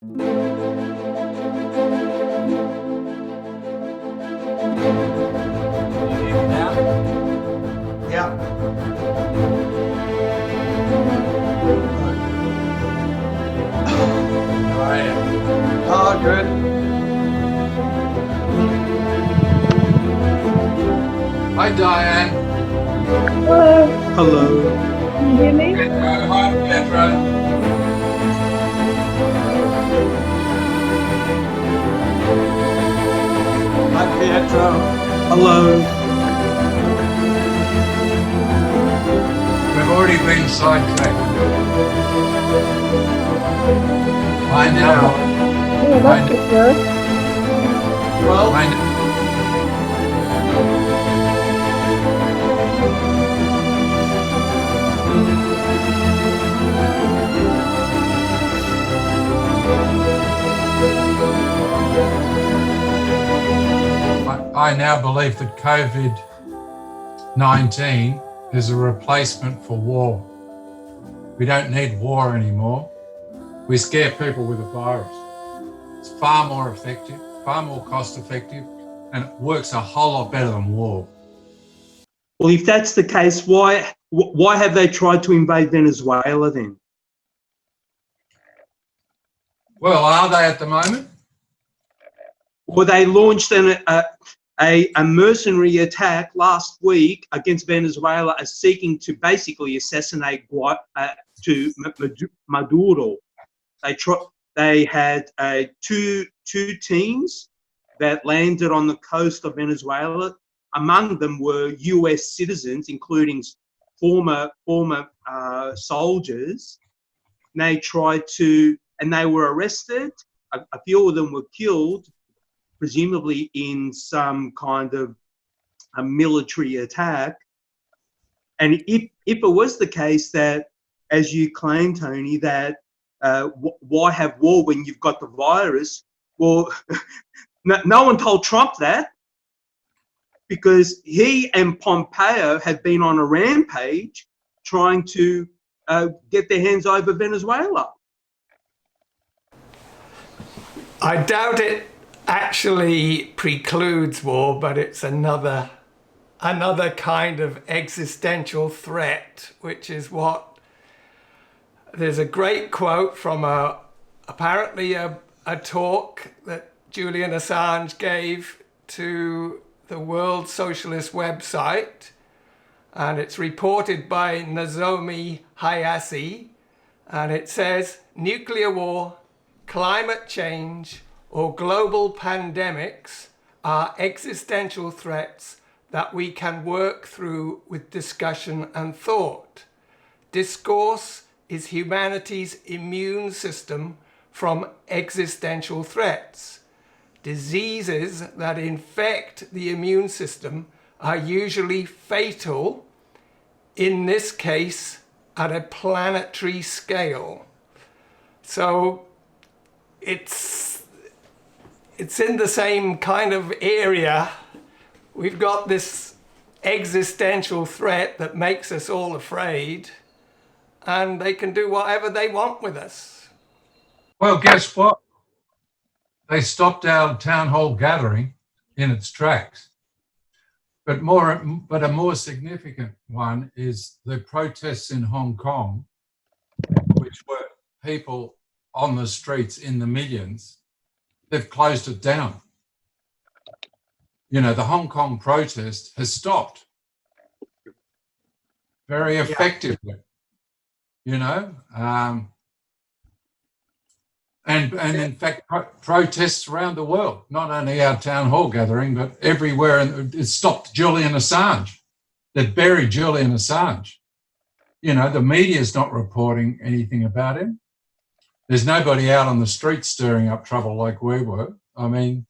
Yeah. Oh, good. Hi, Diane. Hello. Hello. Can you hear me? Hi, Petra. Hi, Pietro. Hello. We've already been sidetracked. I know. Oh, that's good word. Well, I know. I now believe that COVID-19 is a replacement for war. We don't need war anymore. We scare people with a virus. It's far more effective, far more cost effective, and it works a whole lot better than war. Well, if that's the case, why have they tried to invade Venezuela then? Well, are they at the moment? Well, they launched a mercenary attack last week against Venezuela, seeking to basically assassinate Maduro. They had two teams that landed on the coast of Venezuela. Among them were US citizens, including former soldiers. And they they were arrested. A few of them were killed, presumably in some kind of a military attack. And if it was the case that, as you claim, Tony, that why have war when you've got the virus? Well, no one told Trump that, because he and Pompeo have been on a rampage trying to get their hands over Venezuela. I doubt it actually precludes war, but it's another kind of existential threat, which is what there's a great quote from apparently a talk that Julian Assange gave to the World Socialist website, and it's reported by Nozomi Hayase, and it says, nuclear war, climate change, or global pandemics are existential threats that we can work through with discussion and thought. Discourse is humanity's immune system from existential threats. Diseases that infect the immune system are usually fatal, in this case at a planetary scale. So it's in the same kind of area. We've got this existential threat that makes us all afraid, and they can do whatever they want with us. Well, guess what? They stopped our town hall gathering in its tracks. But a more significant one is the protests in Hong Kong, which were people on the streets in the millions. They've closed it down. You know, the Hong Kong protest has stopped very effectively, you know. And in fact, protests around the world, not only our town hall gathering, but everywhere. And it stopped Julian Assange. They've buried Julian Assange. You know, the media's not reporting anything about him. There's nobody out on the street stirring up trouble like we were. I mean,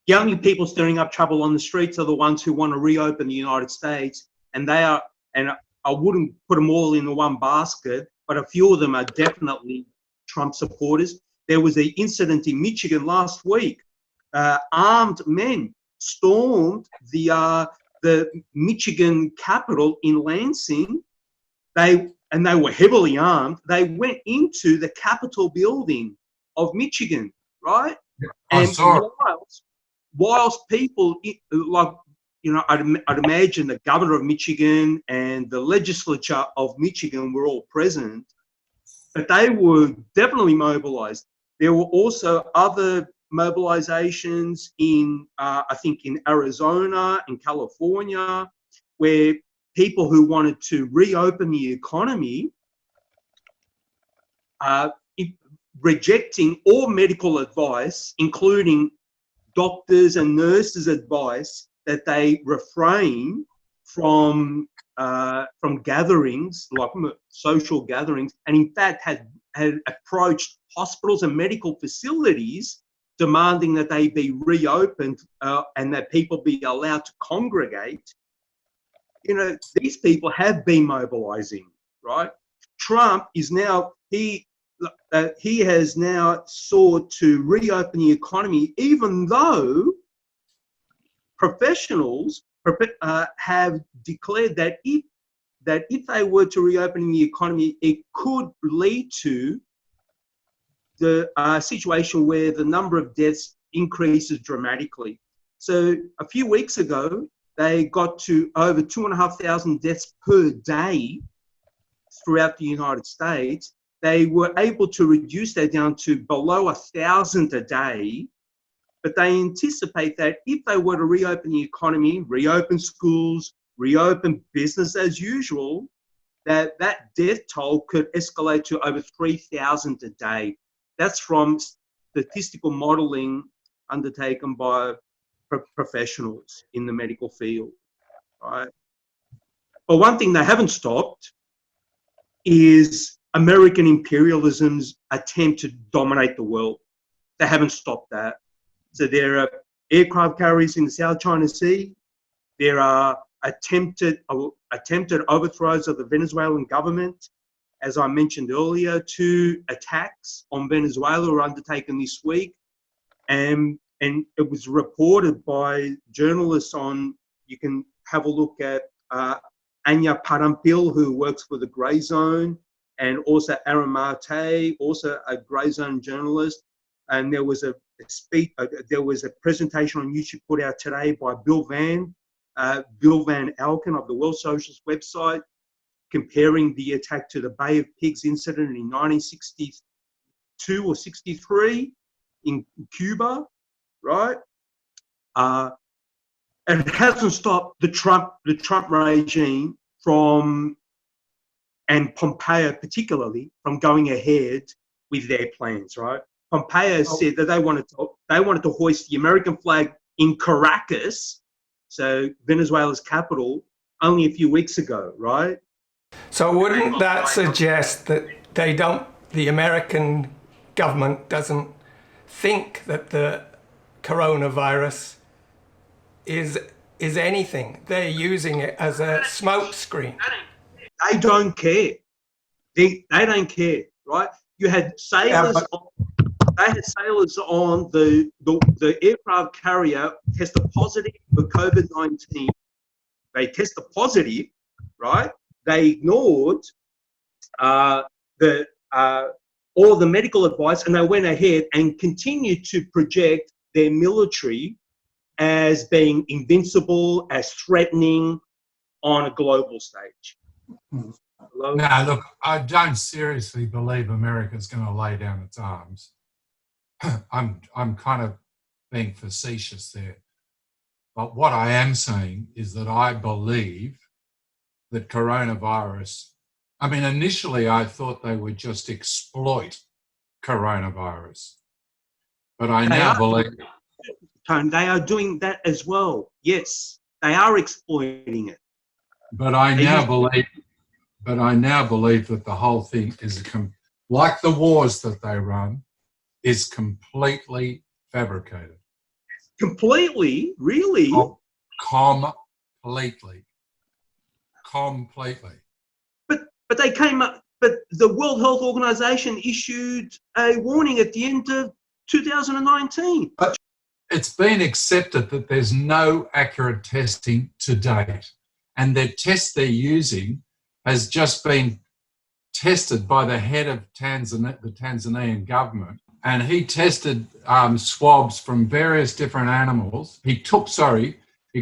The only people stirring up trouble on the streets are the ones who want to reopen the United States, and they are, and I wouldn't put them all in the one basket, but a few of them are definitely Trump supporters. There was an incident in Michigan last week. Armed men stormed the Michigan Capitol in Lansing. They were heavily armed. They went into the Capitol building of Michigan, right? I And saw it. whilst people, like, you know, I'd imagine the governor of Michigan and the legislature of Michigan were all present, but they were definitely mobilized. There were also other mobilizations in, I think, in Arizona and California, where people who wanted to reopen the economy, rejecting all medical advice, including doctors and nurses' advice that they refrain from gatherings, like social gatherings, and in fact had approached hospitals and medical facilities demanding that they be reopened and that people be allowed to congregate. You know, these people have been mobilizing, right? Trump is now, he has now sought to reopen the economy, even though professionals have declared that if they were to reopen the economy, it could lead to the situation where the number of deaths increases dramatically. So a few weeks ago, they got to over 2,500 deaths per day throughout the United States. They were able to reduce that down to below 1,000 a day, but they anticipate that if they were to reopen the economy, reopen schools, reopen business as usual, that death toll could escalate to over 3,000 a day. That's from statistical modelling undertaken by professionals in the medical field, right? But one thing they haven't stopped is American imperialism's attempt to dominate the world. They haven't stopped that. So there are aircraft carriers in the South China Sea. There are attempted overthrows of the Venezuelan government. As I mentioned earlier, 2 attacks on Venezuela were undertaken this week. And it was reported by journalists on, you can have a look at Anya Parampil, who works for the Grayzone, and also Aaron Marte, also a Grayzone journalist. And there was a presentation on YouTube put out today by Bill Van Auken of the World Socialist website, comparing the attack to the Bay of Pigs incident in 1962 or 63 in Cuba, right? It hasn't stopped the Trump regime from, and Pompeo particularly, from going ahead with their plans, right? Pompeo said that they wanted to hoist the American flag in Caracas, so Venezuela's capital, only a few weeks ago, right? So wouldn't that suggest that the American government doesn't think that the coronavirus is anything? They're using it as a smokescreen. They don't care. They don't care, right? You had sailors. They had sailors on the aircraft carrier tested positive for COVID-19. They tested positive, right? They ignored all the medical advice, and they went ahead and continued to project their military as being invincible, as threatening on a global stage. Now, look, I don't seriously believe America's going to lay down its arms. I'm kind of being facetious there. But what I am saying is that I believe that coronavirus, I mean, initially I thought they would just exploit coronavirus. But I now believe... Tone, they are doing that as well. Yes, they are exploiting it. But I now believe that the whole thing is, like the wars that they run, is completely fabricated. Completely? Really? Completely. But they came up, but the World Health Organization issued a warning at the end of 2019. But it's been accepted that there's no accurate testing to date. And the test they're using has just been tested by the head of the Tanzanian government. and he tested swabs from various different animals. He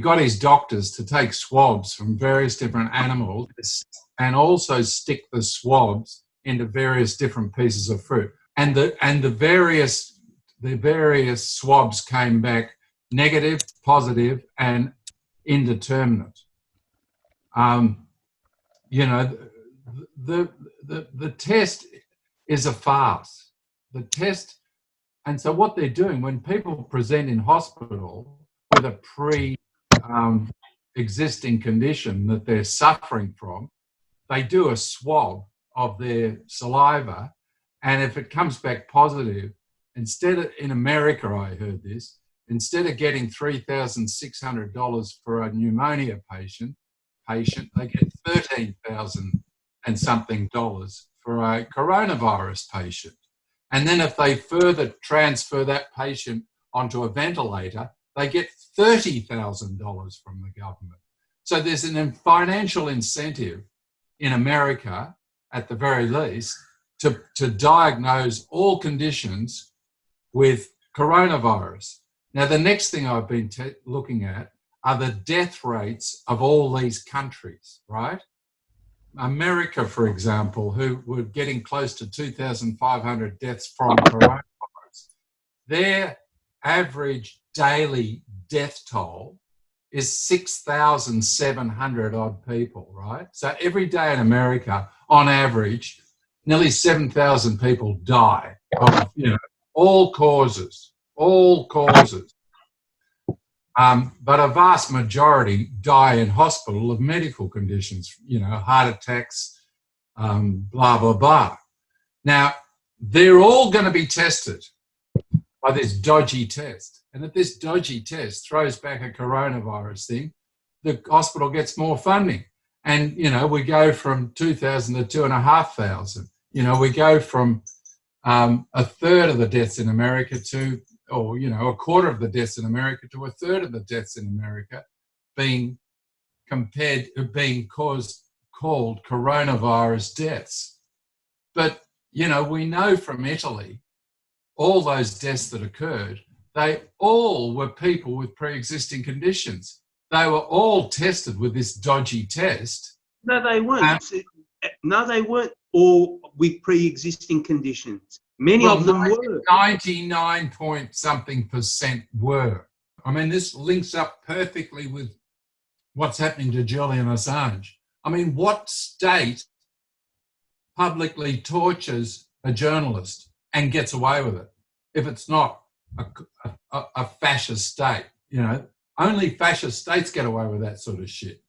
got his doctors to take swabs from various different animals and also stick the swabs into various different pieces of fruit. And the various swabs came back negative, positive, and indeterminate. You know, the test is a farce. The test, and so what they're doing when people present in hospital with a existing condition that they're suffering from, they do a swab of their saliva, and if it comes back positive, in America, I heard this, instead of getting $3,600 for a pneumonia patient, they get $13,000 and something dollars for a coronavirus patient. And then if they further transfer that patient onto a ventilator, they get $30,000 from the government. So there's a financial incentive in America, at the very least, to diagnose all conditions with coronavirus. Now, the next thing I've been looking at are the death rates of all these countries, right? America, for example, who were getting close to 2,500 deaths from coronavirus, their average daily death toll is 6,700 odd people, right? So every day in America, on average, nearly 7,000 people die of, all causes. But a vast majority die in hospital of medical conditions, heart attacks, blah, blah, blah. Now, they're all going to be tested by this dodgy test. And if this dodgy test throws back a coronavirus thing, the hospital gets more funding. And, we go from 2,000 to 2,500. We go from a third of the deaths in America to, a quarter of the deaths in America to a third of the deaths in America being called coronavirus deaths. But, we know from Italy, all those deaths that occurred, they all were people with pre-existing conditions. They were all tested with this dodgy test. No, they weren't. No, they weren't all with pre-existing conditions. Many of them were. 99-point-something% were. I mean, this links up perfectly with what's happening to Julian Assange. I mean, what state publicly tortures a journalist and gets away with it if it's not a fascist state? Only fascist states get away with that sort of shit.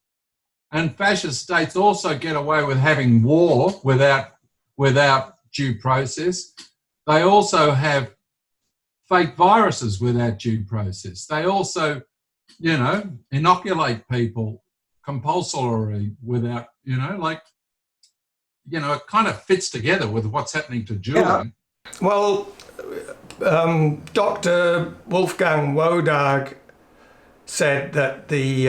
And fascist states also get away with having war without due process. They also have fake viruses without due process. They also, inoculate people compulsorily without, it kind of fits together with what's happening to Julian. Yeah. Well, Dr. Wolfgang Wodarg said that the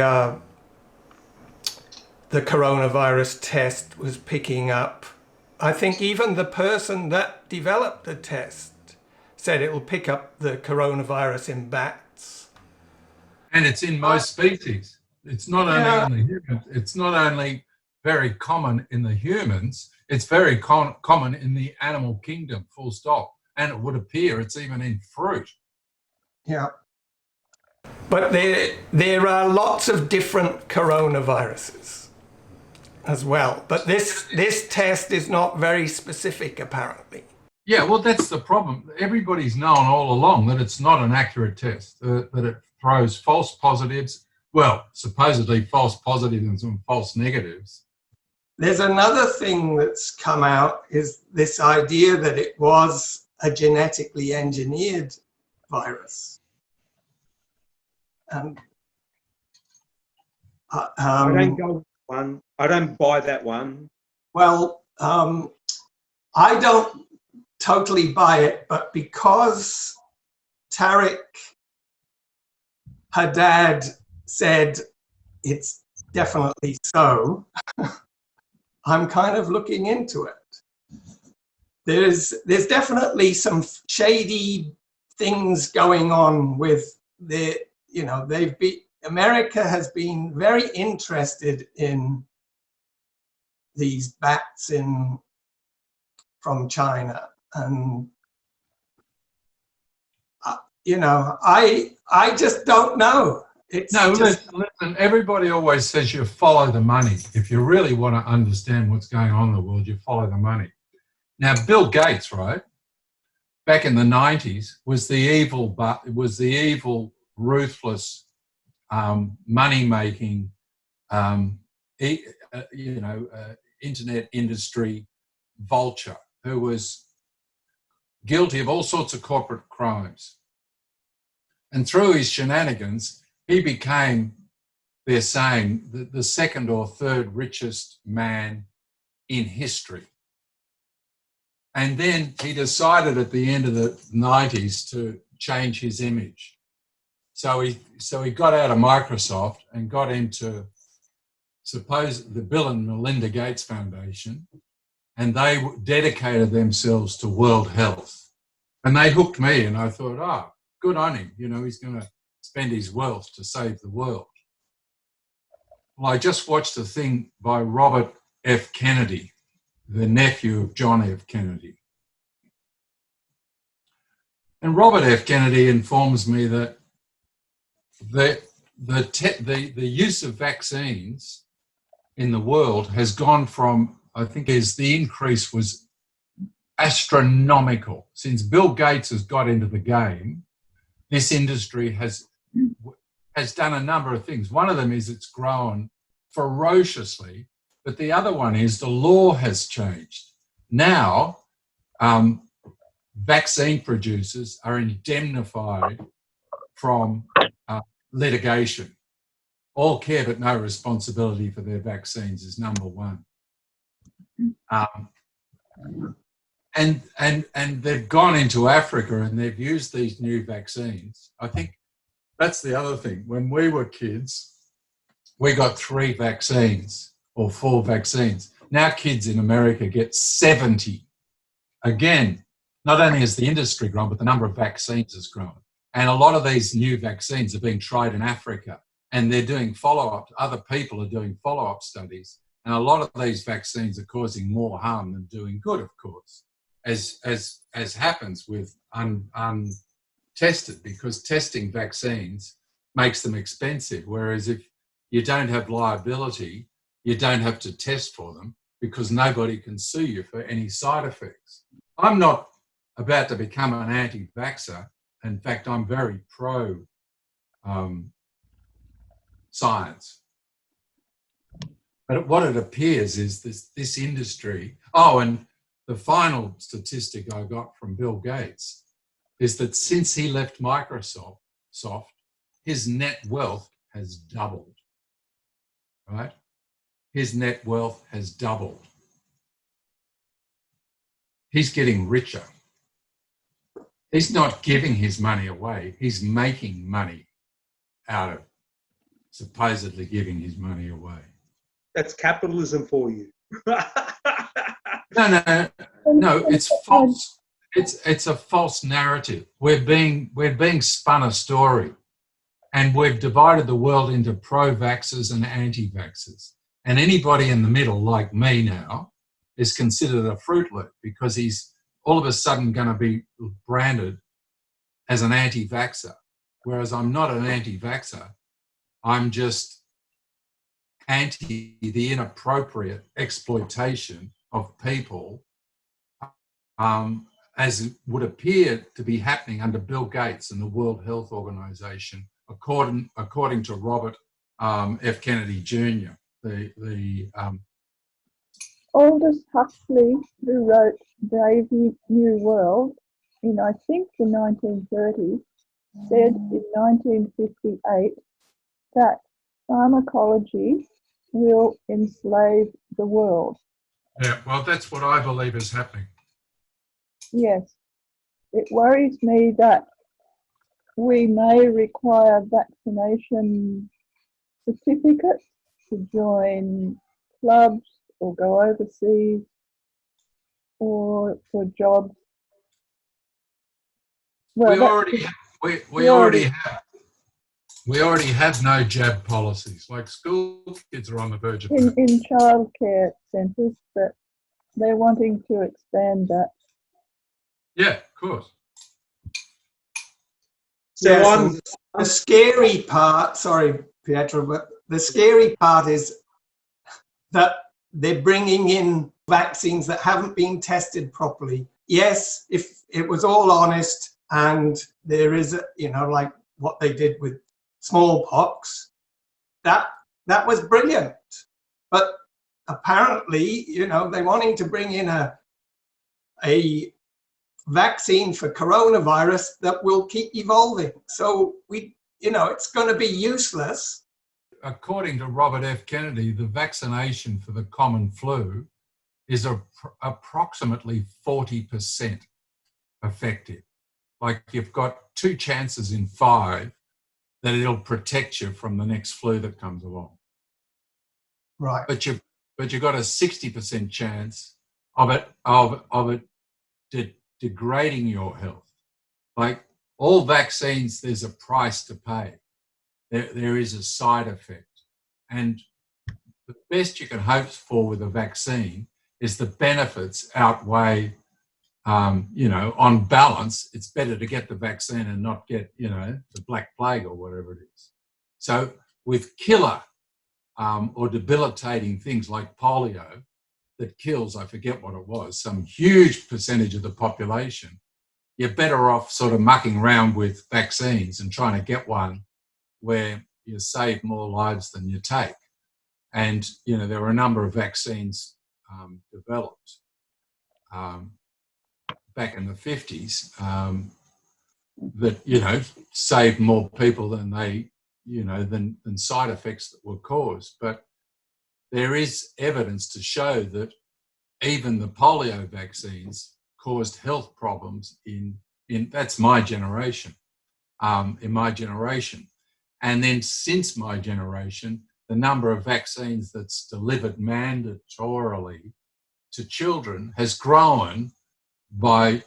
coronavirus test was picking up. I think even the person that developed the test said it will pick up the coronavirus in bats. And it's in most species. It's not only in the humans. It's not only very common in the humans, it's very common in the animal kingdom, full stop. And it would appear it's even in fruit. Yeah. But there are lots of different coronaviruses as well. But this test is not very specific, apparently. Yeah, well, that's the problem. Everybody's known all along that it's not an accurate test, that it throws false positives, well, supposedly false positives and false negatives. There's another thing that's come out, is this idea that it was a genetically engineered virus. I don't go with one. I don't buy that one. Well, I don't totally buy it, but because Tariq Haddad said it's definitely so, I'm kind of looking into it. there's definitely some shady things going on with the, you know, America has been very interested in these bats from China, and you know, I just don't know. It's No, just, listen, everybody always says you follow the money. If you really want to understand what's going on in the world, you follow the money. Now, Bill Gates, right, back in the 90s, was the evil, ruthless, money-making, internet industry vulture who was guilty of all sorts of corporate crimes. And through his shenanigans, he became, they're saying, the second or third richest man in history. And then he decided at the end of the 90s to change his image. So he got out of Microsoft and got into, the Bill and Melinda Gates Foundation, and they dedicated themselves to world health. And they hooked me, and I thought, oh, good on him. You know, he's going to spend his wealth to save the world. Well, I just watched a thing by Robert F. Kennedy, the nephew of John F. Kennedy. And Robert F. Kennedy informs me that the use of vaccines in the world has gone from, I think the increase was astronomical. Since Bill Gates has got into the game, this industry has done a number of things. One of them is it's grown ferociously, but the other one is the law has changed. Now, vaccine producers are indemnified from litigation. All care but no responsibility for their vaccines is number one. And they've gone into Africa and they've used these new vaccines. I think that's the other thing. When we were kids, we got 3 vaccines or 4 vaccines. Now kids in America get 70. Again, not only has the industry grown, but the number of vaccines has grown. And a lot of these new vaccines are being tried in Africa, and they're doing follow-up. Other people are doing follow-up studies. And a lot of these vaccines are causing more harm than doing good, of course, as happens with untested, because testing vaccines makes them expensive. Whereas if you don't have liability, you don't have to test for them because nobody can sue you for any side effects. I'm not about to become an anti-vaxxer. In fact, I'm very pro science. But what it appears is this industry, and the final statistic I got from Bill Gates is that since he left Microsoft, his net wealth has doubled, right? His net wealth has doubled. He's getting richer. He's not giving his money away. He's making money out of supposedly giving his money away. That's capitalism for you. No, it's false. It's a false narrative. We're being spun a story, and we've divided the world into pro-vaxxers and anti-vaxxers. And anybody in the middle, like me now, is considered a Fruit Loop because he's all of a sudden going to be branded as an anti-vaxxer, whereas I'm not an anti-vaxxer. I'm just anti the inappropriate exploitation of people, as would appear to be happening under Bill Gates and the World Health Organization, according to Robert F. Kennedy Jr., the Aldous Huxley, who wrote Brave New World in, I think, the 1930s, said in 1958 that pharmacology will enslave the world. Yeah, well, that's what I believe is happening. Yes. It worries me that we may require vaccination certificates to join clubs or go overseas. or for jobs. We Well, already have no jab policies. Like school kids are on the verge of in childcare centres, but they're wanting to expand that. Yeah, of course. So Yes, on the scary part, sorry, Pietro, but the scary part is that they're bringing in vaccines that haven't been tested properly. Yes, if it was all honest and there is, like what they did with smallpox, that was brilliant. But apparently, they're wanting to bring in a vaccine for coronavirus that will keep evolving. So it's going to be useless. According to Robert F. Kennedy, the vaccination for the common flu is approximately 40% effective. Like you've got 2 chances in 5 that it'll protect you from the next flu that comes along. Right. But you've got a 60% chance of it degrading your health. Like all vaccines, there's a price to pay. There is a side effect. And the best you can hope for with a vaccine is the benefits outweigh, on balance, it's better to get the vaccine and not get, the Black Plague or whatever it is. So with killer or debilitating things like polio that kills, I forget what it was, some huge percentage of the population, you're better off sort of mucking around with vaccines and trying to get one where you save more lives than you take. And, there were a number of vaccines developed back in the 50s that, saved more people than they, than side effects that were caused. But there is evidence to show that even the polio vaccines caused health problems in that's my generation, in my generation. And then since my generation, the number of vaccines that's delivered mandatorily to children has grown by,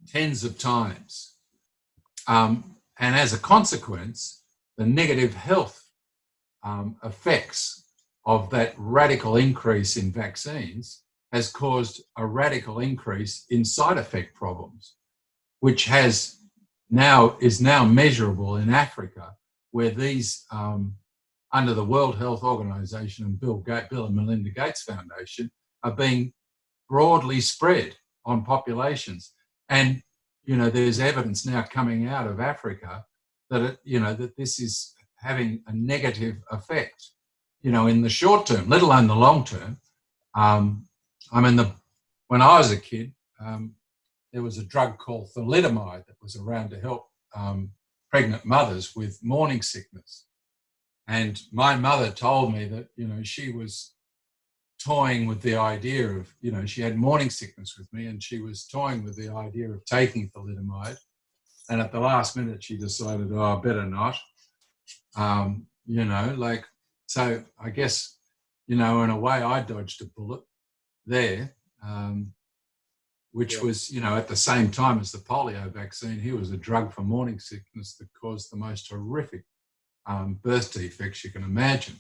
tens of times. And as a consequence, the negative health effects of that radical increase in vaccines has caused a radical increase in side effect problems, which is now measurable in Africa, where these, under the World Health Organization and Bill and Melinda Gates Foundation, are being broadly spread on populations. And, there's evidence now coming out of Africa that, that this is having a negative effect, in the short term, let alone the long term. When I was a kid, there was a drug called thalidomide that was around to help pregnant mothers with morning sickness. And my mother told me that, she was toying with the idea of, she had morning sickness with me and she was toying with the idea of taking thalidomide. And at the last minute, she decided, I better not. So I guess, in a way I dodged a bullet there, which was, at the same time as the polio vaccine, here was a drug for morning sickness that caused the most horrific birth defects you can imagine,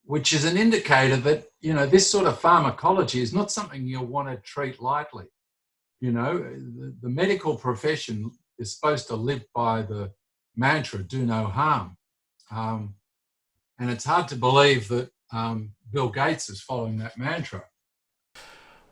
which is an indicator that, this sort of pharmacology is not something you'll want to treat lightly. The medical profession is supposed to live by the mantra, do no harm. And it's hard to believe that Bill Gates is following that mantra.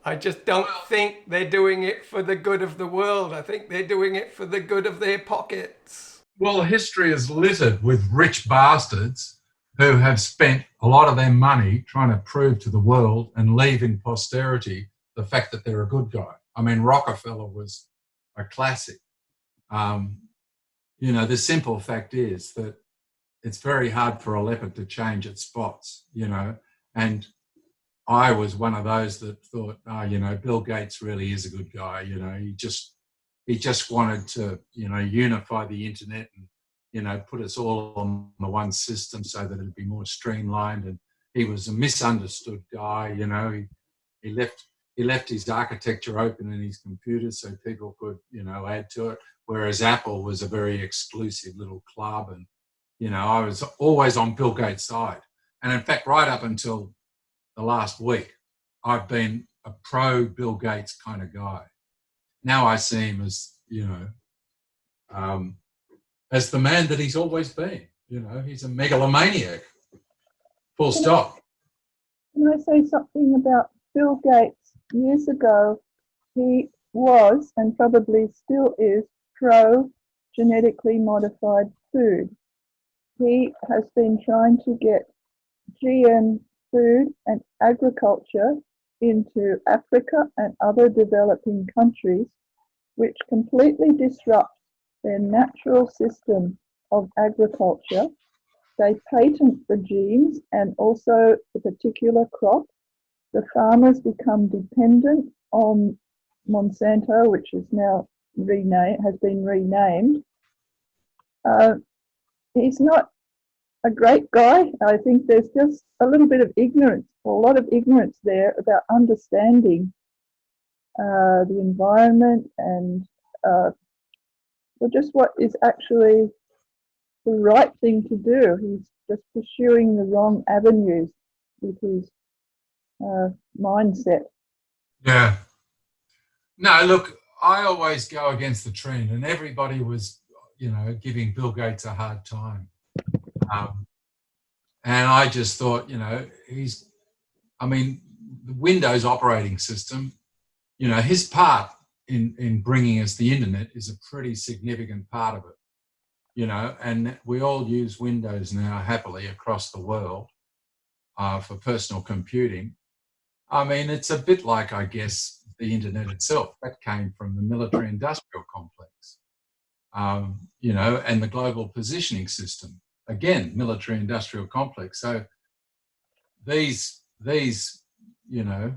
I just don't think they're doing it for the good of the world. I think they're doing it for the good of their pockets. Well, history is littered with rich bastards who have spent a lot of their money trying to prove to the world and leave in posterity the fact that they're a good guy. I mean, Rockefeller was a classic. The simple fact is that it's very hard for a leopard to change its spots, and I was one of those that thought, Bill Gates really is a good guy. He just wanted to, unify the internet and, put us all on the one system so that it'd be more streamlined. And, he was a misunderstood guy. You know, he left his architecture open in his computer so people could, you know, add to it. Whereas Apple was a very exclusive little club, and you know, I was always on Bill Gates' side. And in fact, right up until the last week, I've been a pro Bill Gates kind of guy. Now I see him as, you know, as the man that he's always been. You know, he's a megalomaniac. Full stop. Can I say something about Bill Gates? Years ago, he was, and probably still is, pro genetically modified food. He has been trying to get GM food and agriculture into Africa and other developing countries, which completely disrupts their natural system of agriculture. They patent the genes and also the particular crop. The farmers become dependent on Monsanto, which is now has been renamed. He's not a great guy. I think there's just a little bit of ignorance, a lot of ignorance there about understanding the environment and just what is actually the right thing to do. He's just pursuing the wrong avenues with his mindset. Yeah. No, look, I always go against the trend, and everybody was, you know, giving Bill Gates a hard time. And I just thought, you know, the Windows operating system, you know, his part in bringing us the internet is a pretty significant part of it, you know, and we all use Windows now happily across the world for personal computing. I mean, it's a bit like, I guess, the internet itself. That came from the military-industrial complex, you know, and the global positioning system. Again, military-industrial complex. So these, you know,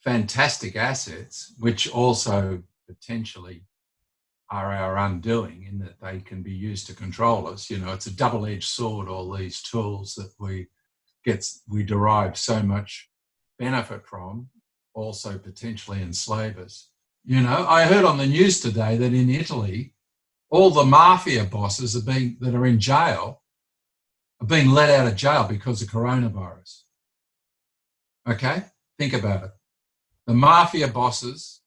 fantastic assets, which also potentially are our undoing in that they can be used to control us. You know, it's a double-edged sword, all these tools that we derive so much benefit from, also potentially enslave us. You know, I heard on the news today that in Italy, all the mafia bosses that are in jail are being let out of jail because of coronavirus. Okay? Think about it. The mafia bosses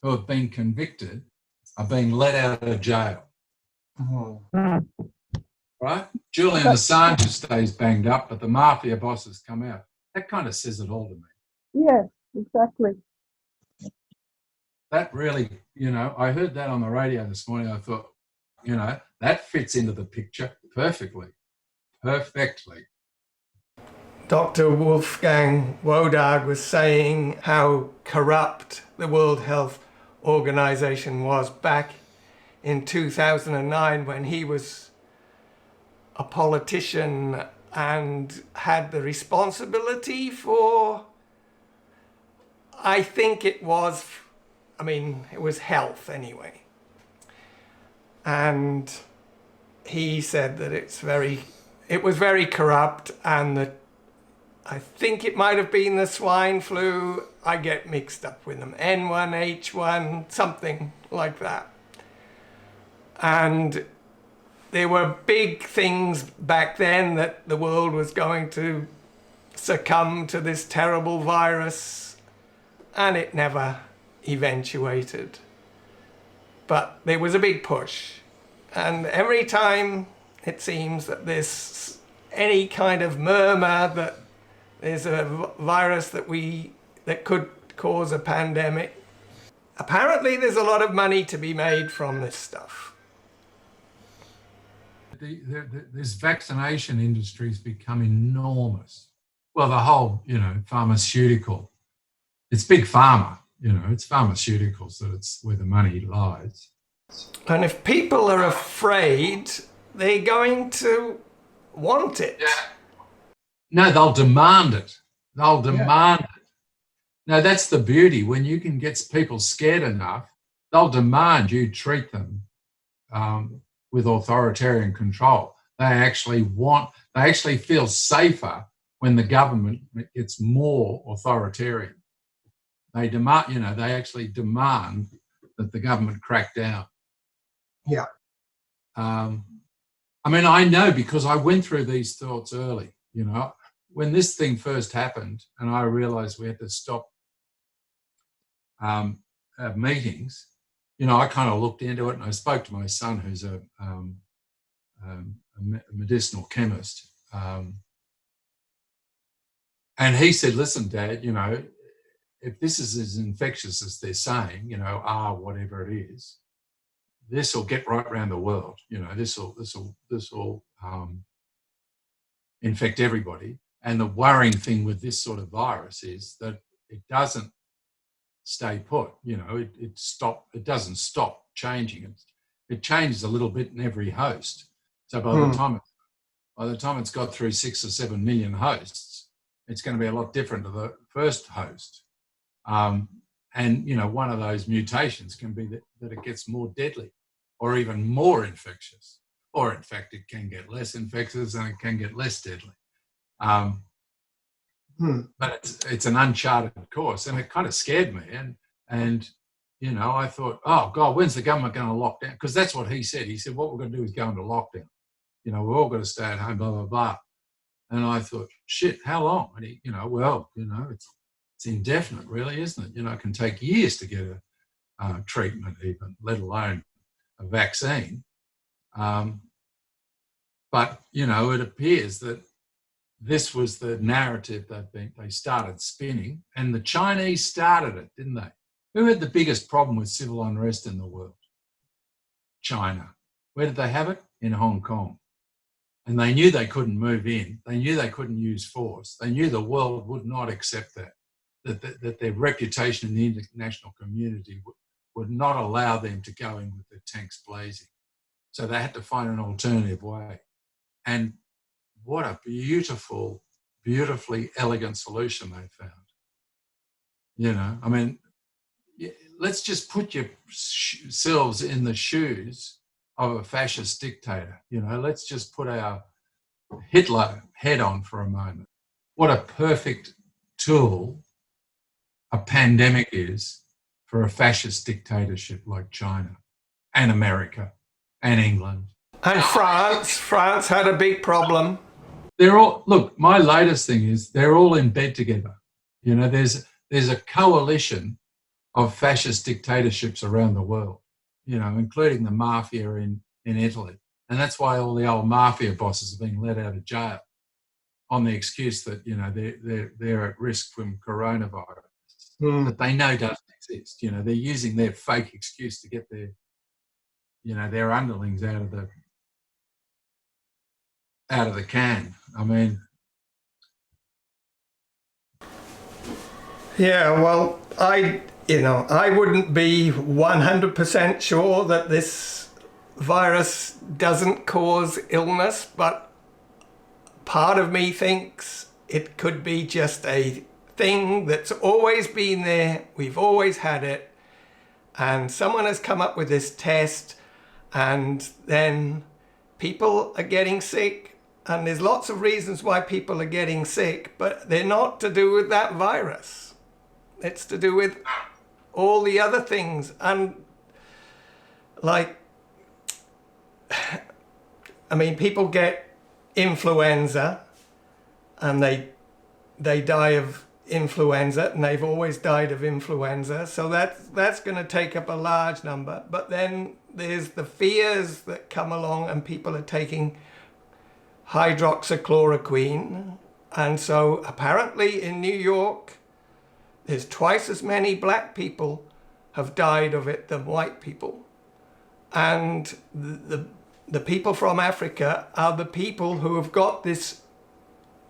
who have been convicted are being let out of jail. Oh. Right? Julian Assange stays banged up, but the mafia bosses come out. That kind of says it all to me. Yes, exactly. That really, you know, I heard that on the radio this morning. I thought, you know, that fits into the picture perfectly. Dr. Wolfgang Wodarg was saying how corrupt the World Health Organization was back in 2009 when he was a politician and had the responsibility for, I think it was health anyway. And he said that it was very corrupt, and that I think it might have been the swine flu. I get mixed up with them. N1, H1, something like that. And there were big things back then that the world was going to succumb to this terrible virus, and it never eventuated. But there was a big push. And every time it seems that there's any kind of murmur that there's a virus that could cause a pandemic, apparently there's a lot of money to be made from this stuff. This vaccination industry has become enormous. Well, the whole, you know, pharmaceutical, it's big pharma, you know, it's pharmaceuticals it's where the money lies. And if people are afraid, they're going to want it. Yeah. No, they'll demand it. They'll demand it. No, that's the beauty. When you can get people scared enough, they'll demand you treat them with authoritarian control. They actually feel safer when the government gets more authoritarian. They demand, they actually demand that the government crack down. Yeah. I mean, I know because I went through these thoughts early, when this thing first happened and I realized we had to stop meetings, I kind of looked into it and I spoke to my son, who's a medicinal chemist. And he said, listen, Dad, if this is as infectious as they're saying, whatever it is, this will get right around the world. This will infect everybody. And the worrying thing with this sort of virus is that it doesn't stay put. It doesn't stop changing. It changes a little bit in every host. So by the time it's got through 6 or 7 million hosts, it's going to be a lot different to the first host. And one of those mutations can be that it gets more deadly or even more infectious, or in fact it can get less infectious and it can get less deadly. But it's an uncharted course, and it kind of scared me. And I thought, oh God, when's the government going to lock down? Because that's what he said. He said, what we're going to do is go into lockdown. We're all going to stay at home, blah, blah, blah. And I thought, shit, how long? And he, it's indefinite, really, isn't it? It can take years to get a treatment even, let alone a vaccine. But, it appears that this was the narrative they started spinning, and the Chinese started it, didn't they? Who had the biggest problem with civil unrest in the world? China. Where did they have it? In Hong Kong. And they knew they couldn't move in. They knew they couldn't use force. They knew the world would not accept that their reputation in the international community would not allow them to go in with their tanks blazing. So they had to find an alternative way. And what a beautifully elegant solution they found. Let's just put yourselves in the shoes of a fascist dictator. Let's just put our Hitler head on for a moment. What a perfect tool a pandemic is for a fascist dictatorship like China and America and England. And France had a big problem. My latest thing is they're all in bed together. There's a coalition of fascist dictatorships around the world, including the mafia in Italy. And that's why all the old mafia bosses are being let out of jail on the excuse that, they're at risk from coronavirus that they know doesn't exist. They're using their fake excuse to get their underlings out of the can. Yeah, well, I wouldn't be 100% sure that this virus doesn't cause illness, but part of me thinks it could be just a thing that's always been there. We've always had it. And someone has come up with this test, and then people are getting sick. And there's lots of reasons why people are getting sick, but they're not to do with that virus. It's to do with all the other things. And people get influenza and they die of influenza, and they've always died of influenza. So that's going to take up a large number. But then there's the fears that come along, and people are taking hydroxychloroquine. And so apparently in New York, there's twice as many black people have died of it than white people. And the people from Africa are the people who have got this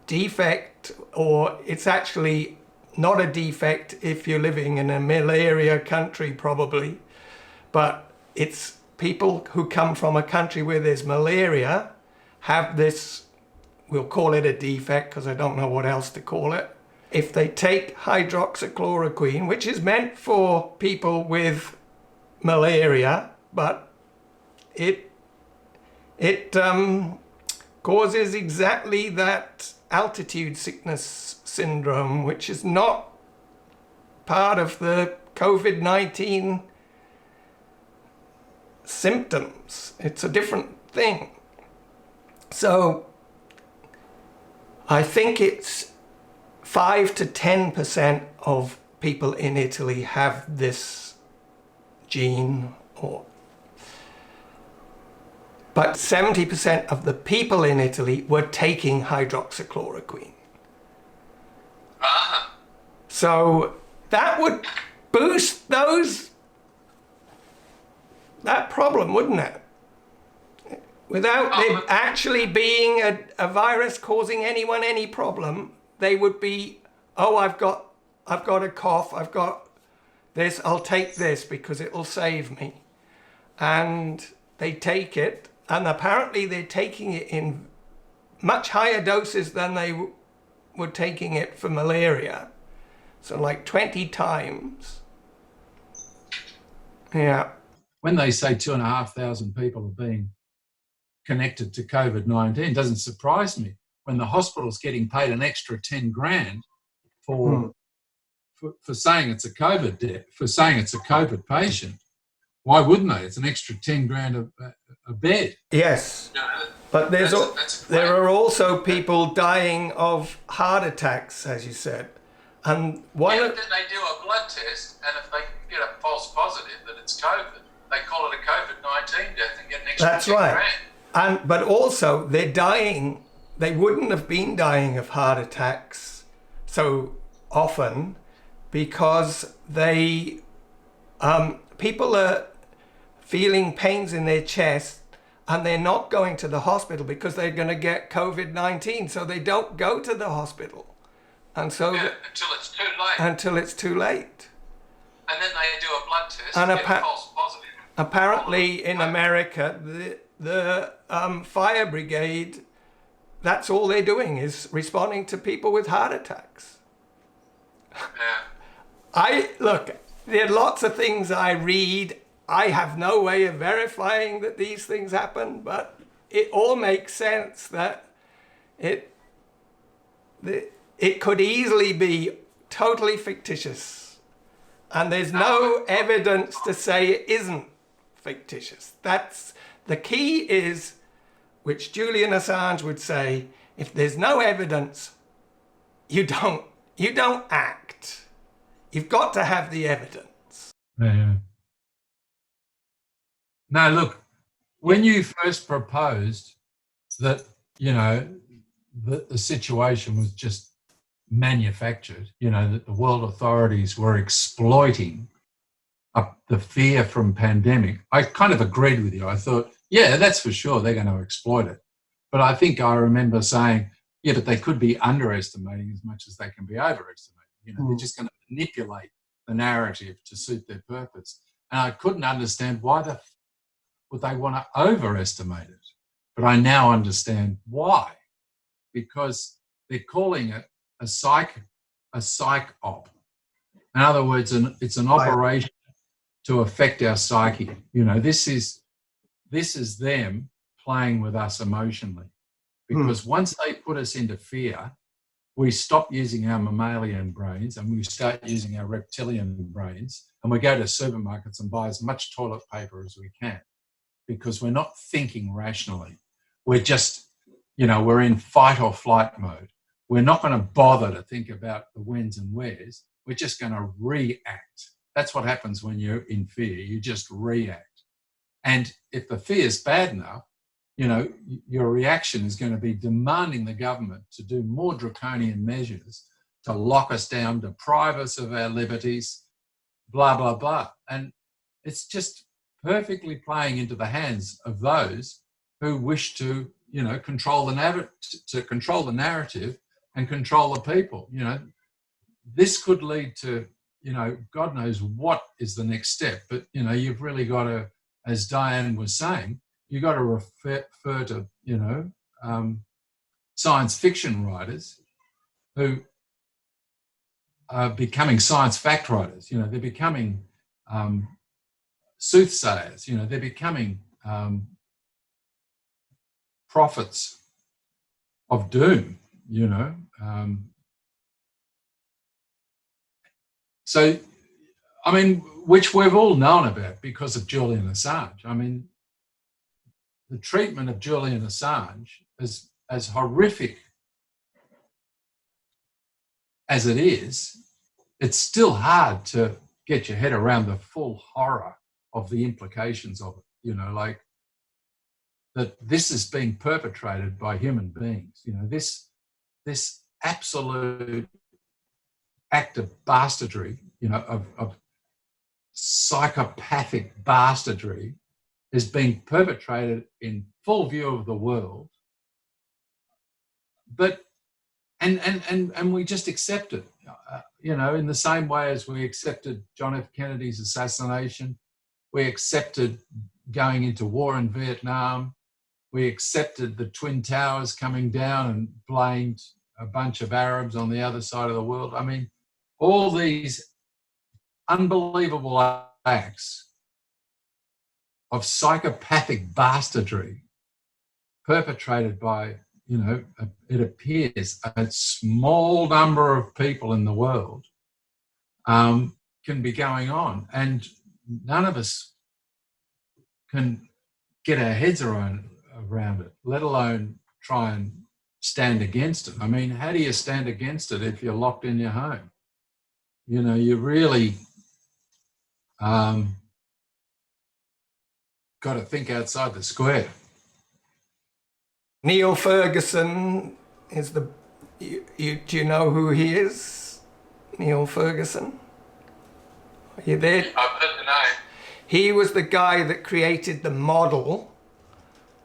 defect, or it's actually not a defect if you're living in a malaria country probably, but it's people who come from a country where there's malaria have this, we'll call it a defect because I don't know what else to call it. If they take hydroxychloroquine, which is meant for people with malaria, but it causes exactly that altitude sickness syndrome, which is not part of the COVID-19 symptoms. It's a different thing. So I think it's 5 to 10% of people in Italy have this gene, but 70% of the people in Italy were taking hydroxychloroquine. So that would boost that problem, wouldn't it? Without there actually being a virus causing anyone any problem, they would be, oh, I've got a cough, I've got this, I'll take this because it'll save me. And they take it, and apparently they're taking it in much higher doses than they were taking it for malaria. So like 20 times. Yeah. When they say 2,500 people are being connected to COVID-19, it doesn't surprise me. When the hospital's getting paid an extra 10 grand for saying it's a COVID death, for saying it's a COVID patient, why wouldn't they? It's an extra 10 grand a bed. Yes, but there are also people dying of heart attacks, as you said. And then they do a blood test, and if they get a false positive that it's COVID, they call it a COVID-19 death and get an extra 10 grand. But also they're dying, they wouldn't have been dying of heart attacks so often because people are feeling pains in their chest and they're not going to the hospital because they're going to get COVID-19, so they don't go to the hospital. And so until it's too late. Until it's too late. And then they do a blood test and get a false positive. Apparently in America, the fire brigade, that's all they're doing is responding to people with heart attacks. Yeah. Look, there are lots of things I read. I have no way of verifying that these things happen, but it all makes sense that it could easily be totally fictitious. And there's no evidence to say it isn't fictitious. That's the key is, which Julian Assange would say, if there's no evidence, you don't act. You've got to have the evidence. Yeah. Now, look, when you first proposed that, the situation was just manufactured, that the world authorities were exploiting the fear from pandemic, I kind of agreed with you. I thought, yeah, that's for sure, they're going to exploit it. But I think I remember saying, yeah, but they could be underestimating as much as they can be overestimating. They're just going to manipulate the narrative to suit their purpose. And I couldn't understand why would they want to overestimate it. But I now understand why. Because they're calling it a psych op. In other words, it's an operation to affect our psyche. This is them playing with us emotionally. Because once they put us into fear, we stop using our mammalian brains and we start using our reptilian brains, and we go to supermarkets and buy as much toilet paper as we can because we're not thinking rationally. We're just, we're in fight or flight mode. We're not going to bother to think about the whens and wheres. We're just going to react. That's what happens when you're in fear. You just react. And if the fear is bad enough, your reaction is going to be demanding the government to do more draconian measures to lock us down, deprive us of our liberties, blah, blah, blah. And it's just perfectly playing into the hands of those who wish to, control the narrative and control the people. This could lead to, God knows what is the next step. But, you've really got to, as Diane was saying, you've got to refer to, science fiction writers who are becoming science fact writers. They're becoming soothsayers. They're becoming prophets of doom. you know. So, I mean, which we've all known about because of Julian Assange. I mean, the treatment of Julian Assange is as horrific as it is, it's still hard to get your head around the full horror of the implications of it, you know, like that this is being perpetrated by human beings, you know, this absolute act of bastardry, you know, of psychopathic bastardry is being perpetrated in full view of the world. But and we just accept it, you know, in the same way as we accepted John F. Kennedy's assassination, we accepted going into war in Vietnam, we accepted the Twin Towers coming down and blamed a bunch of Arabs on the other side of the world. I mean, all these unbelievable acts of psychopathic bastardry perpetrated by, you know, it appears a small number of people in the world can be going on, and none of us can get our heads around it, let alone try and stand against it. I mean, how do you stand against it if you're locked in your home? You know, you really got to think outside the square. Neil Ferguson is the... do you know who he is? Neil Ferguson? Are you there? I've heard the name. He was the guy that created the model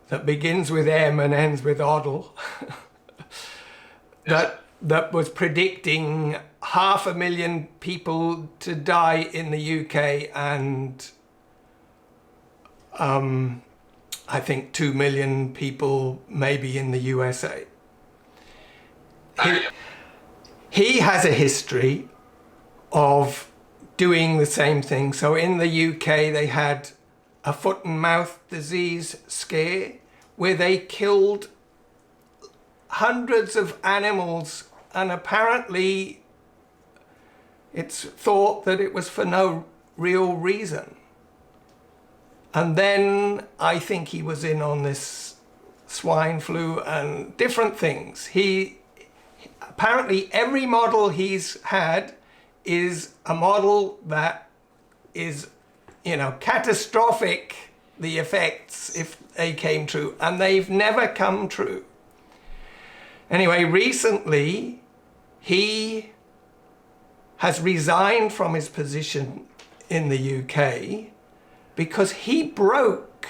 that begins with M and ends with Oddle. that was predicting 500,000 people to die in the UK and I think 2 million people maybe in the USA. He has a history of doing the same thing. So in the UK they had a foot and mouth disease scare where they killed hundreds of animals, and apparently it's thought that it was for no real reason. And then I think he was in on this swine flu and different things. Apparently every model he's had is a model that is, you know, catastrophic, the effects if they came true, and they've never come true. Anyway, recently he has resigned from his position in the UK because he broke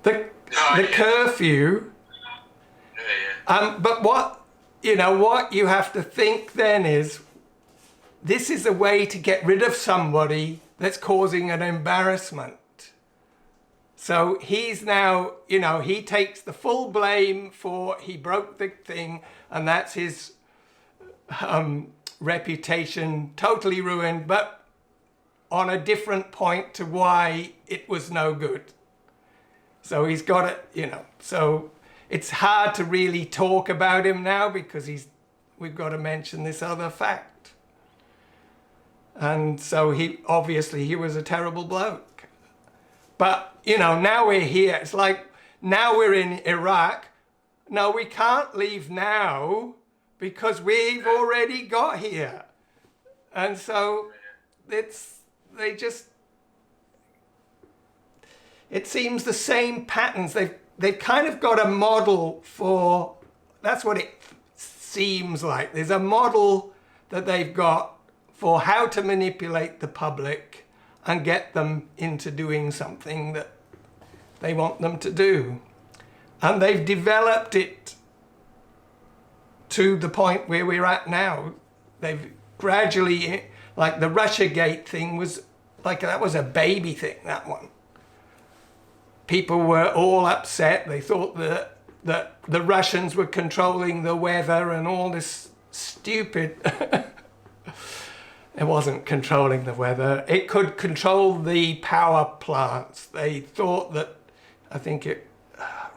the curfew. But what you have to think then is, this is a way to get rid of somebody that's causing an embarrassment. So he's now, you know, he takes the full blame for he broke the thing, and that's his reputation totally ruined, but on a different point to why it was no good. So he's got it, you know. So it's hard to really talk about him now because we've got to mention this other fact. And so he was a terrible bloke. But, you know, now we're here. It's like, now we're in Iraq. No, we can't leave now because we've already got here. And so it seems the same patterns. They've kind of got a model for, that's what it seems like. There's a model that they've got for how to manipulate the public and get them into doing something that they want them to do. And they've developed it to the point where we're at now. They've gradually, like the Russiagate thing was like, that was a baby thing, that one. People were all upset. They thought that the Russians were controlling the weather and all this stupid... It wasn't controlling the weather. It could control the power plants. They thought that,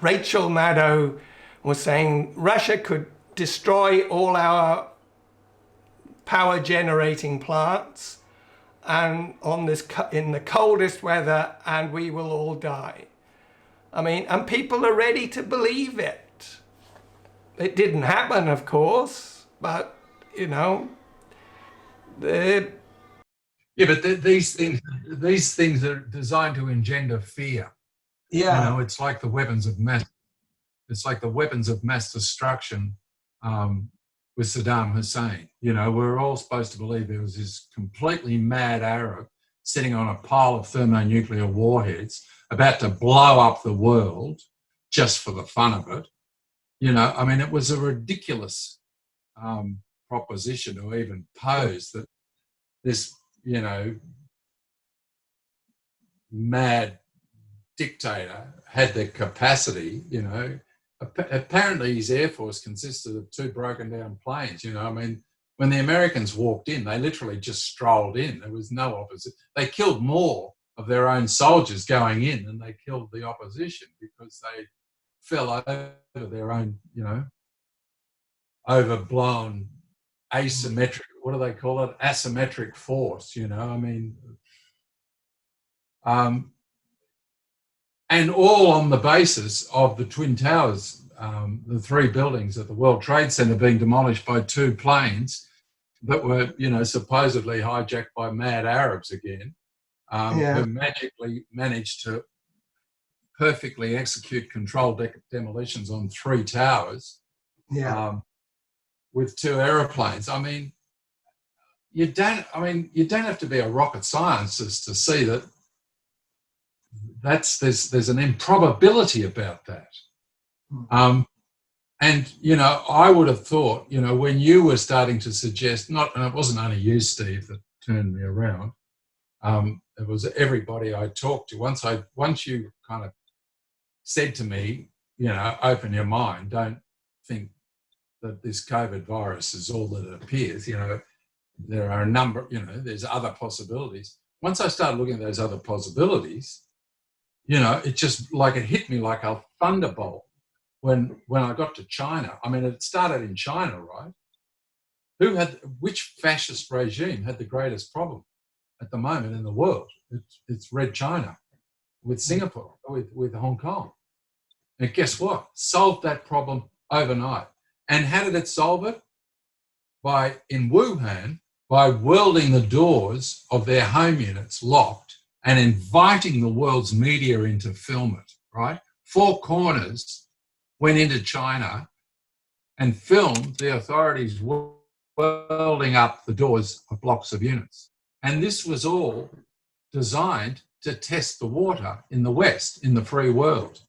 Rachel Maddow was saying Russia could destroy all our power generating plants and in the coldest weather, and we will all die. I mean, and people are ready to believe it. It didn't happen, of course, but, you know, but these things are designed to engender fear. Yeah. You know, it's like the weapons of mass. It's like the weapons of mass destruction with Saddam Hussein. You know, we're all supposed to believe there was this completely mad Arab sitting on a pile of thermonuclear warheads about to blow up the world just for the fun of it. You know, I mean, it was a ridiculous proposition to even pose that this, you know, mad dictator had the capacity, you know. Apparently his air force consisted of 2 broken down planes, you know. I mean, when the Americans walked in, they literally just strolled in. There was no opposition. They killed more of their own soldiers going in than they killed the opposition because they fell over their own, you know, overblown asymmetric, what do they call it? Asymmetric force, you know. I mean, and all on the basis of the Twin Towers, the 3 buildings at the World Trade Center being demolished by 2 planes that were, you know, supposedly hijacked by mad Arabs again, who magically managed to perfectly execute controlled demolitions on 3 towers with 2 aeroplanes. I mean, you don't have to be a rocket scientist to see that there's an improbability about that. And, you know, I would have thought, you know, when you were starting to suggest, and it wasn't only you, Steve, that turned me around, it was everybody I talked to. Once you kind of said to me, you know, open your mind, don't think that this COVID virus is all that it appears, you know, there are a number, you know, there's other possibilities. Once I started looking at those other possibilities, you know, it just like it hit me like a thunderbolt when I got to China. I mean, it started in China, right? Which fascist regime had the greatest problem at the moment in the world? It's Red China with Singapore, with Hong Kong. And guess what? Solved that problem overnight. And how did it solve it? In Wuhan, by welding the doors of their home units locked and inviting the world's media in to film it, right? 4 Corners went into China and filmed the authorities welding up the doors of blocks of units. And this was all designed to test the water in the West, in the free world.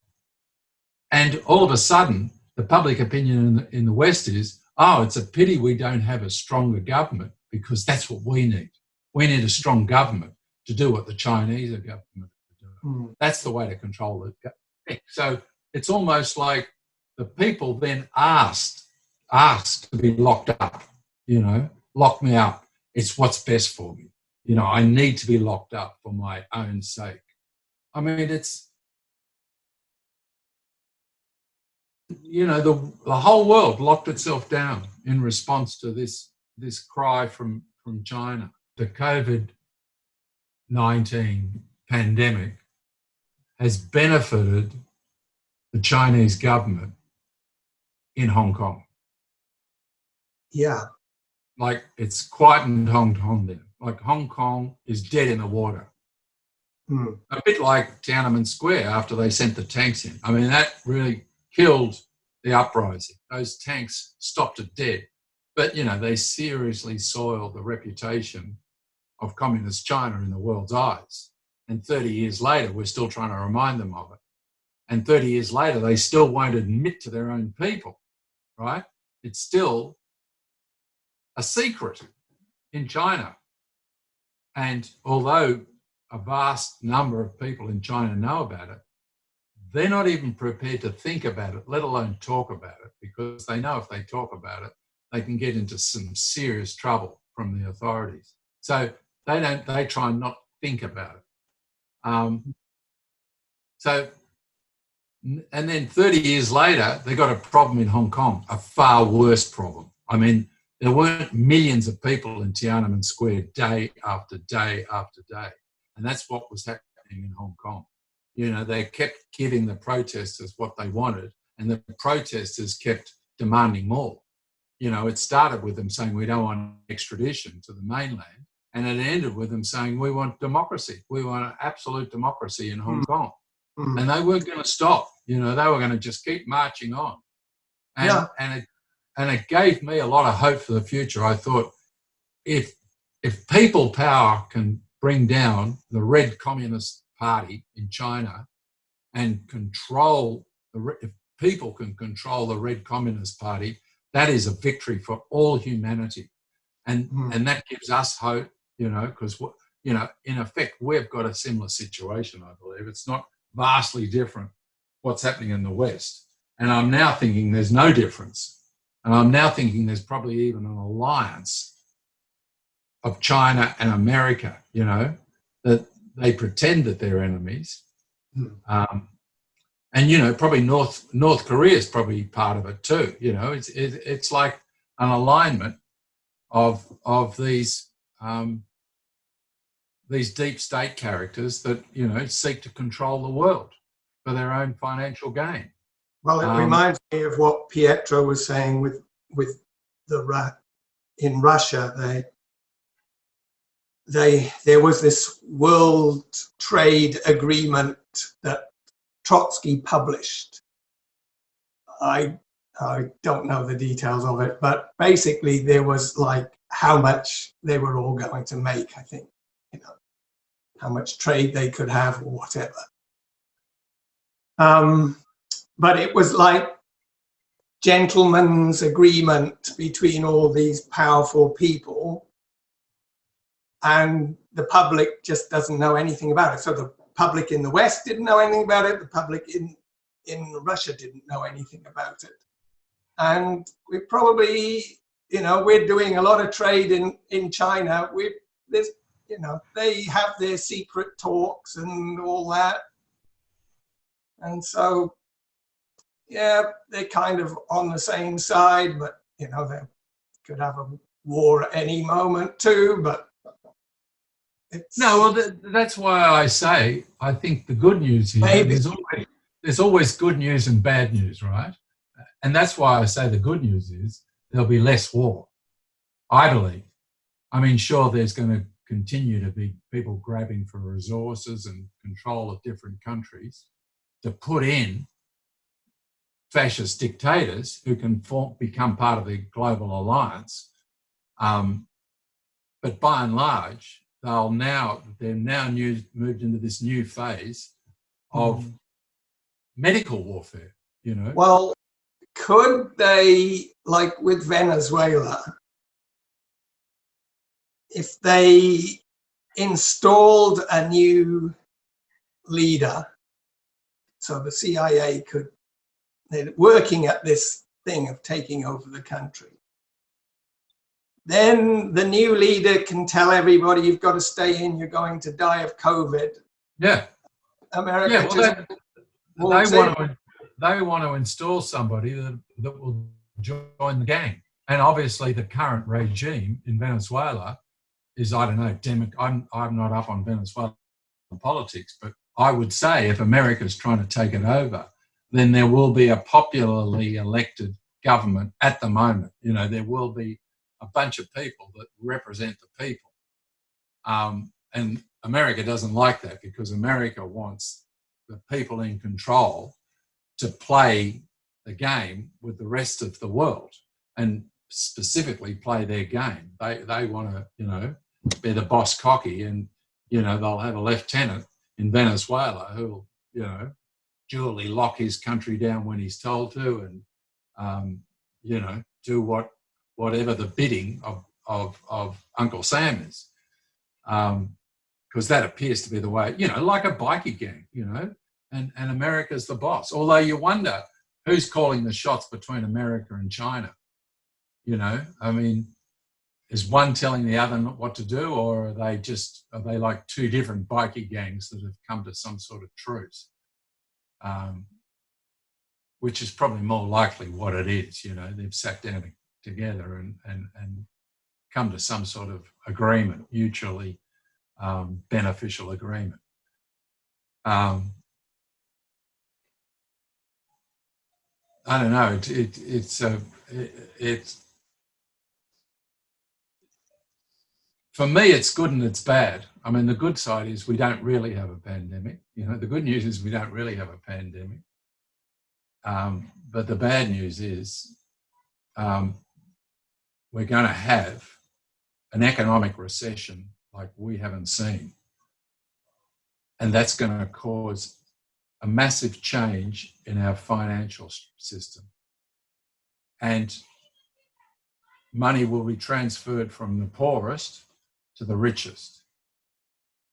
And all of a sudden, the public opinion in the West is, oh, it's a pity we don't have a stronger government because that's what we need. We need a strong government to do what the Chinese government are doing. That's the way to control it. So it's almost like the people then asked to be locked up, you know, lock me up. It's what's best for me. You know, I need to be locked up for my own sake. I mean, it's, you know, the whole world locked itself down in response to this cry from China. The COVID-19 pandemic has benefited the Chinese government in Hong Kong. Yeah. Like it's quietened Hong Kong there. Like Hong Kong is dead in the water. A bit like Tiananmen Square after they sent the tanks in. I mean, that really killed the uprising. Those tanks stopped it dead. But, you know, they seriously soiled the reputation of communist China in the world's eyes. And 30 years later, we're still trying to remind them of it. And 30 years later, they still won't admit to their own people, right? It's still a secret in China. And although a vast number of people in China know about it, they're not even prepared to think about it, let alone talk about it, because they know if they talk about it, they can get into some serious trouble from the authorities. So they try and not think about it. So And then 30 years later, they got a problem in Hong Kong, a far worse problem. I mean, there weren't millions of people in Tiananmen Square day after day after day. And that's what was happening in Hong Kong. You know, they kept giving the protesters what they wanted, and the protesters kept demanding more. You know, it started with them saying, we don't want extradition to the mainland. And it ended with them saying, we want democracy. We want absolute democracy in Hong Kong. And they weren't going to stop. You know, they were going to just keep marching on. And it gave me a lot of hope for the future. I thought, if people power can bring down the Red Communist Party in China and if people can control the Red Communist Party, that is a victory for all humanity. And that gives us hope, you know, because, you know, in effect, we've got a similar situation, I believe. It's not vastly different what's happening in the West. And I'm now thinking there's no difference. And I'm now thinking there's probably even an alliance of China and America, you know, that they pretend that they're enemies. And, you know, probably North Korea is probably part of it too. You know, it's like an alignment of these deep state characters that, you know, seek to control the world for their own financial gain. Well, it reminds me of what Pietro was saying with in Russia. There was this World Trade Agreement that Trotsky published. I don't know the details of it, but basically there was like how much they were all going to make, I think, you know, how much trade they could have or whatever. But it was like gentleman's agreement between all these powerful people, and the public just doesn't know anything about it. So the public in the West didn't know anything about it. The public in Russia didn't know anything about it. And we probably, you know, we're doing a lot of trade in China. There's, you know, they have their secret talks and all that. And so, yeah, they're kind of on the same side, but, you know, they could have a war at any moment too, but no, well, that's why I say I think the good news here, there's always good news and bad news, right? And that's why I say the good news is there'll be less war, I believe. I mean, sure, there's going to continue to be people grabbing for resources and control of different countries to put in fascist dictators who can become part of the global alliance. But by and large, they're now moved into this new phase of medical warfare, you know. Well, could they, like with Venezuela, if they installed a new leader, so the CIA they're working at this thing of taking over the country, then the new leader can tell everybody, you've got to stay in, you're going to die of COVID. Yeah. America they want to install somebody that will join the gang. And obviously the current regime in Venezuela is, I don't know, I'm not up on Venezuelan politics, but I would say if America's trying to take it over, then there will be a popularly elected government at the moment. You know, there will be a bunch of people that represent the people. And America doesn't like that, because America wants the people in control to play the game with the rest of the world and specifically play their game. They want to, you know, be the boss cocky, and, you know, they'll have a lieutenant in Venezuela who'll, you know, duly lock his country down when he's told to, and, you know, do whatever the bidding of Uncle Sam is. Because that appears to be the way, you know, like a bikie gang, you know, and America's the boss. Although you wonder who's calling the shots between America and China. You know, I mean, is one telling the other what to do, or are they like two different bikie gangs that have come to some sort of truce? which is probably more likely what it is. You know, they've sat down together and come to some sort of agreement, mutually beneficial agreement. I don't know. It's for me, it's good and it's bad. I mean, the good side is we don't really have a pandemic. You know, the good news is we don't really have a pandemic. But the bad news is we're going to have an economic recession like we haven't seen. And that's going to cause a massive change in our financial system. And money will be transferred from the poorest to the richest.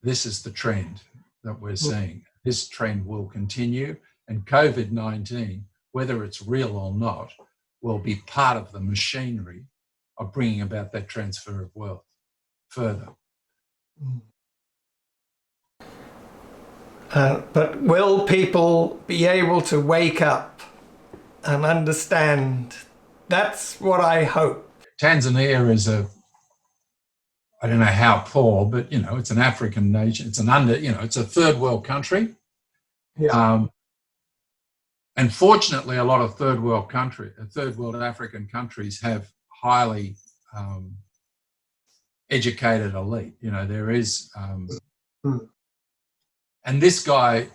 This is the trend that we're seeing. This trend will continue, and COVID-19, whether it's real or not, will be part of the machinery of bringing about that transfer of wealth further. But will people be able to wake up and understand? That's what I hope. Tanzania is I don't know how poor, but, you know, it's an African nation. It's it's a third world country. Yeah. And fortunately, a lot of third world African countries have highly educated elite. You know, there is, and this guy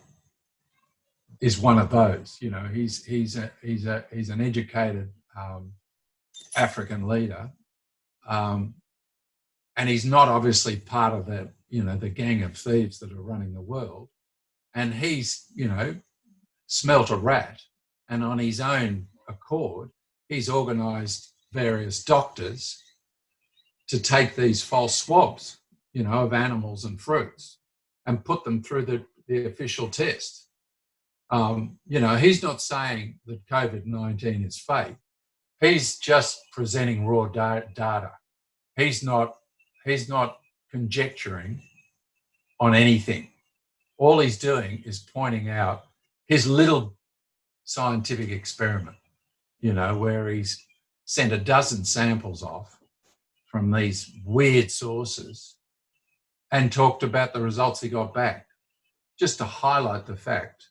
is one of those. You know, he's an educated African leader, and he's not obviously part of that, you know, the gang of thieves that are running the world. And he's, you know, smelt a rat, and on his own accord, he's organised various doctors to take these false swabs, you know, of animals and fruits and put them through the official test. You know, he's not saying that COVID-19 is fake. He's just presenting raw data. He's not conjecturing on anything. All he's doing is pointing out his little scientific experiment, you know, where he's sent a dozen samples off from these weird sources and talked about the results he got back, just to highlight the fact.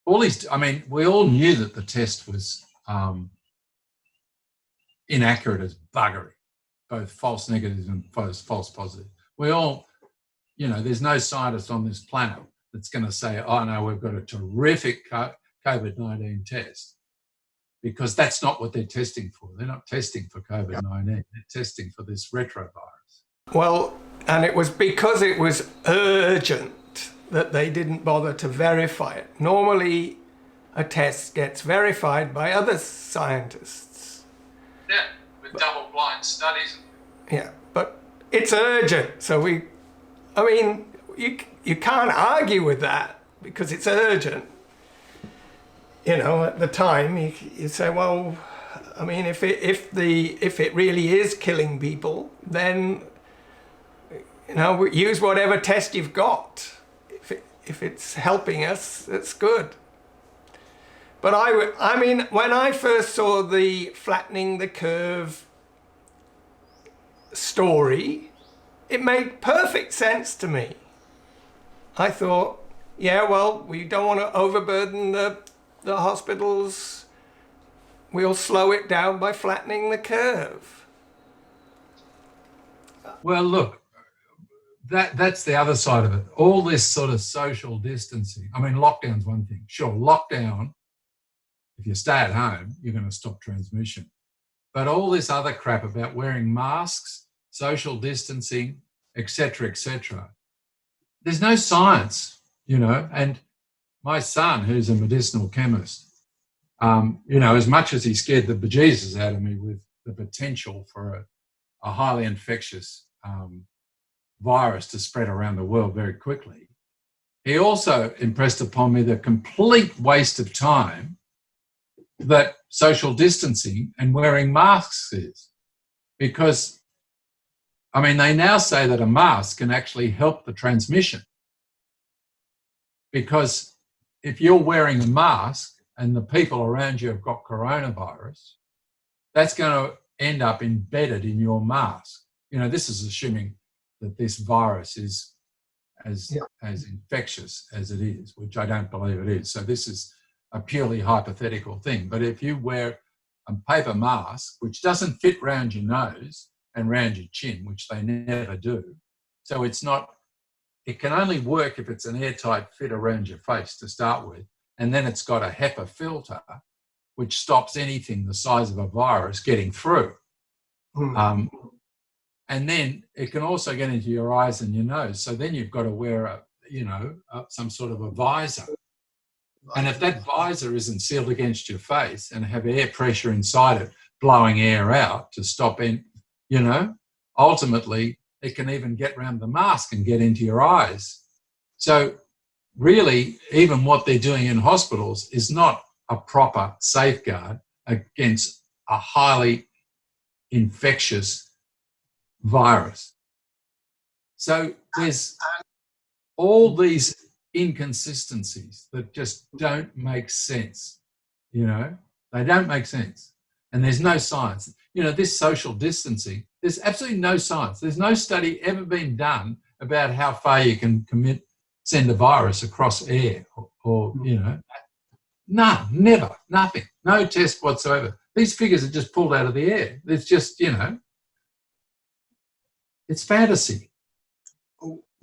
We all knew that the test was inaccurate as buggery, both false negatives and false positives. We all, you know, there's no scientist on this planet that's going to say, oh no, we've got a terrific COVID-19 test, because that's not what they're testing for. They're not testing for COVID-19. They're testing for this retrovirus. Well, and it was because it was urgent that they didn't bother to verify it. Normally, a test gets verified by other scientists. Yeah, with double-blind studies. Yeah, but it's urgent. So you can't argue with that because it's urgent. You know, at the time, you say, well, I mean, if it really is killing people, then, you know, use whatever test you've got. If it's helping us, that's good. But I mean, when I first saw the flattening the curve story, it made perfect sense to me. I thought, yeah, well, we don't want to overburden the hospitals. We'll slow it down by flattening the curve. Well, look, that's the other side of it. All this sort of social distancing. I mean, lockdown's one thing. Sure, lockdown, if you stay at home, you're going to stop transmission. But all this other crap about wearing masks, social distancing, etc., there's no science, you know. And my son, who's a medicinal chemist, you know, as much as he scared the bejesus out of me with the potential for a highly infectious virus to spread around the world very quickly, he also impressed upon me the complete waste of time that social distancing and wearing masks is. Because, I mean, they now say that a mask can actually help the transmission. Because if you're wearing a mask and the people around you have got coronavirus, that's going to end up embedded in your mask. This is assuming that this virus is as infectious as it is, which I don't believe it is. So this is a purely hypothetical thing. But if you wear a paper mask, which doesn't fit round your nose and round your chin, which they never do, so it can only work if it's an airtight fit around your face to start with, and then it's got a HEPA filter, which stops anything the size of a virus getting through. And then it can also get into your eyes and your nose. So then you've got to wear some sort of a visor. And if that visor isn't sealed against your face and have air pressure inside it, blowing air out to stop ultimately it can even get around the mask and get into your eyes. So really, even what they're doing in hospitals is not a proper safeguard against a highly infectious virus. So there's all these inconsistencies that just don't make sense. They don't make sense. And there's no science. This social distancing, there's absolutely no science. There's no study ever been done about how far you can send a virus across air or none, never, nothing, no test whatsoever. These figures are just pulled out of the air. It's just, it's fantasy.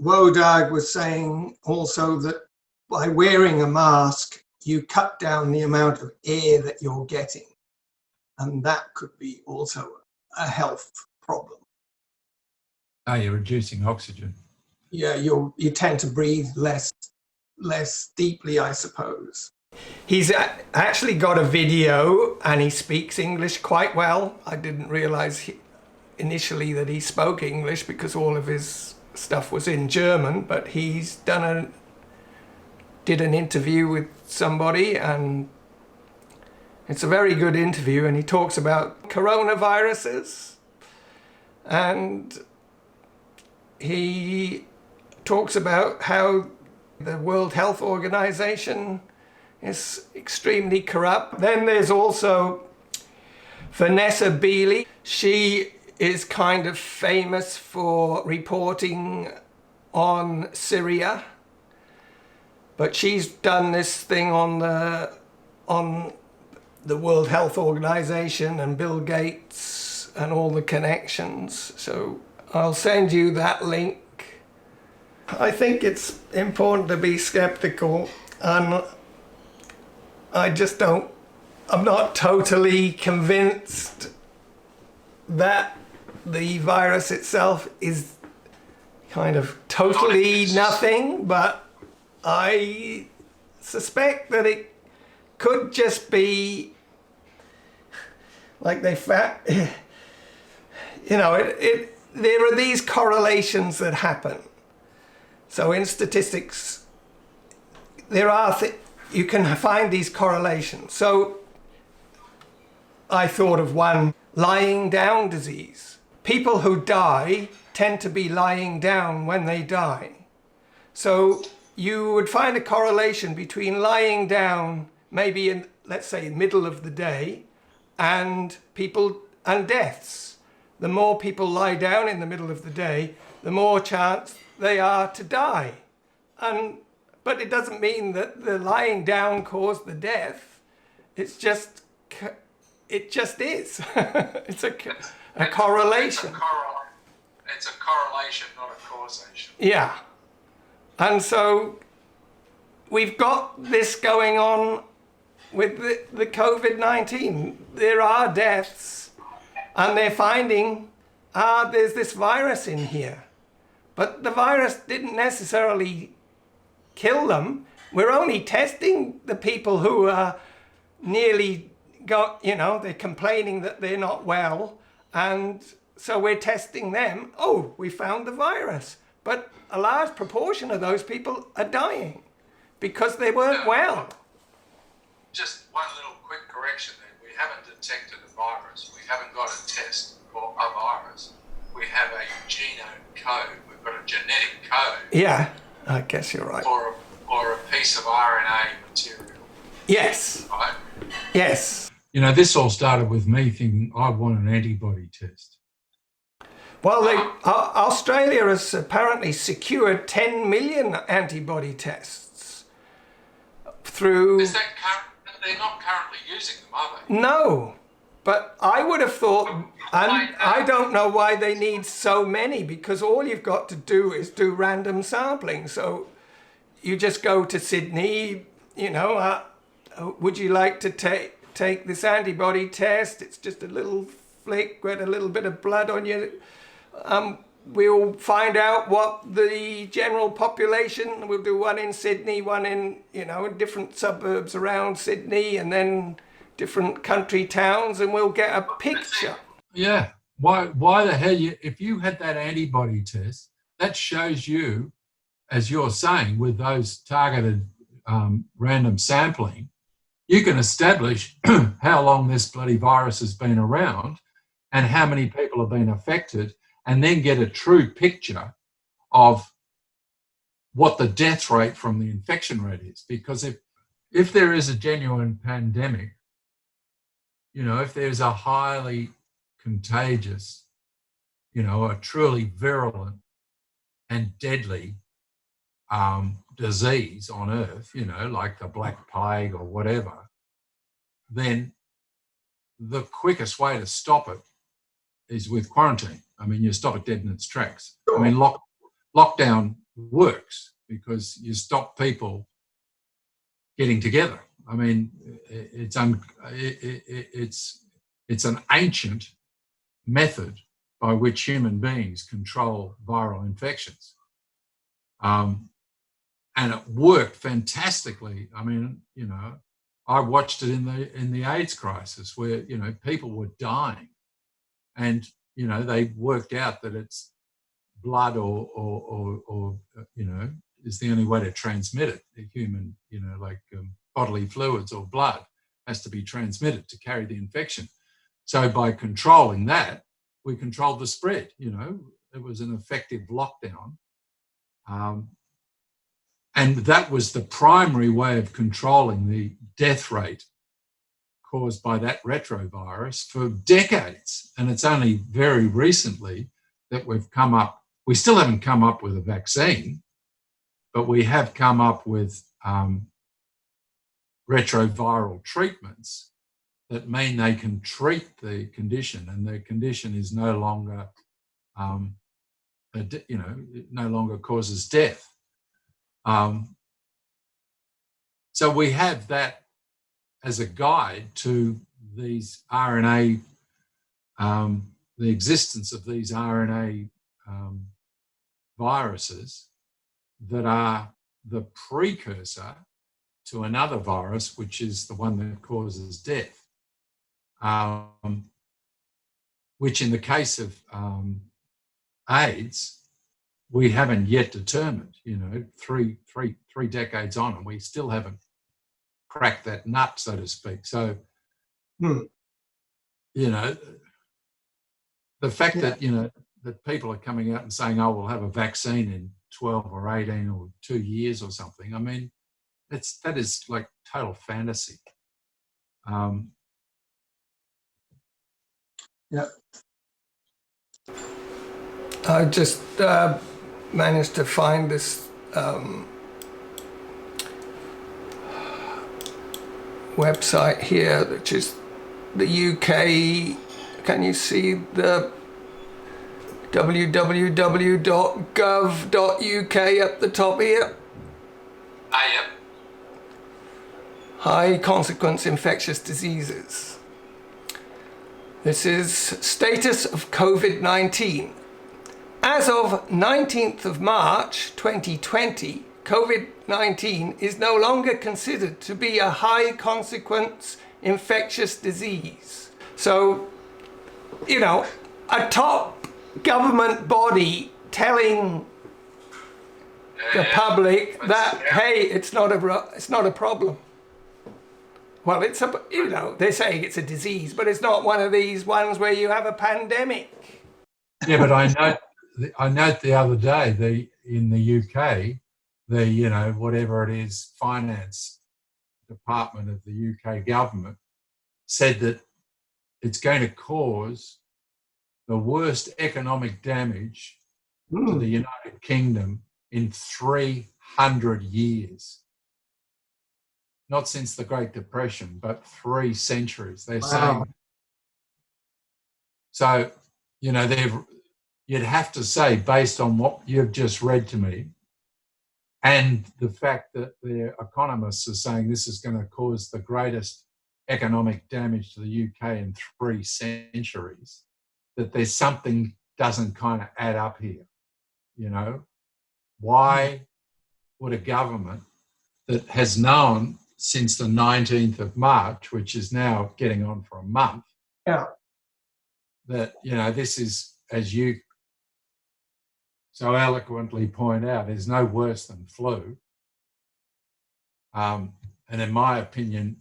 Wodarg was saying also that by wearing a mask, you cut down the amount of air that you're getting. And that could be also a health problem. Oh, you're reducing oxygen. Yeah, you tend to breathe less deeply, I suppose. He's actually got a video and he speaks English quite well. I didn't realize initially that he spoke English because all of his stuff was in German, but he's did an interview with somebody, and it's a very good interview, and he talks about coronaviruses, and he talks about how the World Health Organization is extremely corrupt. Then there's also Vanessa Beeley. She is kind of famous for reporting on Syria, but she's done this thing on the World Health Organization and Bill Gates and all the connections. So I'll send you that link. I think it's important to be skeptical, and I'm not totally convinced that the virus itself is kind of totally nothing, but I suspect that it could just be like there are these correlations that happen. So in statistics, you can find these correlations. So I thought of one, lying down disease. People who die tend to be lying down when they die. So you would find a correlation between lying down, maybe in, let's say, middle of the day, and deaths. The more people lie down in the middle of the day, the more chance they are to die. But it doesn't mean that the lying down caused the death. It just is. It's a correlation. It's a correlation, not a causation. Yeah. And so we've got this going on with the COVID-19. There are deaths, and they're finding, there's this virus in here. But the virus didn't necessarily kill them. We're only testing the people who are nearly they're complaining that they're not well, and so we're testing them. Oh, we found the virus. But a large proportion of those people are dying because they weren't well. Just one little quick correction there. We haven't detected a virus. We haven't got a test for a virus. We have a genome code. We've got a genetic code. Yeah, I guess you're right. Or a piece of RNA material. Yes. Right? Yes. You know, this all started with me thinking I want an antibody test. Well, Australia has apparently secured 10 million antibody tests through... Is that current? They're not currently using them, are they? No, but I would have thought, and I don't know why they need so many, because all you've got to do is do random sampling. So you just go to Sydney, you know, would you like to take this antibody test? It's just a little flick with a little bit of blood on you. We'll find out what the general population, we'll do one in Sydney, one in, you know, different suburbs around Sydney, and then different country towns, and we'll get a picture. Yeah. Why the hell if you had that antibody test, that shows you, as you're saying, with those targeted random sampling, you can establish how long this bloody virus has been around and how many people have been affected, and then get a true picture of what the death rate from the infection rate is. Because if there is a genuine pandemic, you know, if there's a highly contagious, you know, a truly virulent and deadly disease on Earth, you know, like the Black Plague or whatever, then the quickest way to stop it is with quarantine. I mean, you stop it dead in its tracks. I mean, lockdown works because you stop people getting together. I mean, it's an ancient method by which human beings control viral infections, and it worked fantastically. I mean, you know, I watched it in the AIDS crisis where, you know, people were dying, and you know, they worked out that it's blood or you know, is the only way to transmit it. The human, you know, like bodily fluids or blood has to be transmitted to carry the infection. So by controlling that, we controlled the spread. You know, it was an effective lockdown. And that was the primary way of controlling the death rate caused by that retrovirus for decades. And it's only very recently that we still haven't come up with a vaccine, but we have come up with retroviral treatments that mean they can treat the condition, and the condition is no longer, you know, it no longer causes death. So we have that as a guide to these RNA, the existence of these RNA viruses that are the precursor to another virus, which is the one that causes death, which in the case of AIDS, we haven't yet determined, you know, three decades on, and we still haven't cracked that nut, so to speak. So, you know, the fact that, you know, that people are coming out and saying, oh, we'll have a vaccine in 12 or 18 or 2 years or something, I mean, that is like total fantasy. Yeah. I just managed to find this website here, which is the UK. Can you see the www.gov.uk up the top here? Yep. High consequence infectious diseases. This is status of COVID-19. As of 19th of March 2020, COVID-19 is no longer considered to be a high consequence infectious disease. So, you know, a top government body telling the public that, hey, it's not a problem. Well, it's a, you know, they're saying it's a disease, but it's not one of these ones where you have a pandemic. Yeah, but I note the other day in the UK, you know, whatever it is, finance department of the UK government said that it's going to cause the worst economic damage to the United Kingdom in 300 years. Not since the Great Depression, but 3 centuries. They're saying. So, you know, you'd have to say, based on what you've just read to me, and the fact that the economists are saying this is going to cause the greatest economic damage to the UK in 3 centuries, that there's something doesn't kind of add up here. You know, why would a government that has known since the 19th of March, which is now getting on for a month, that, you know, this is, as you so eloquently point out, is no worse than flu. And in my opinion,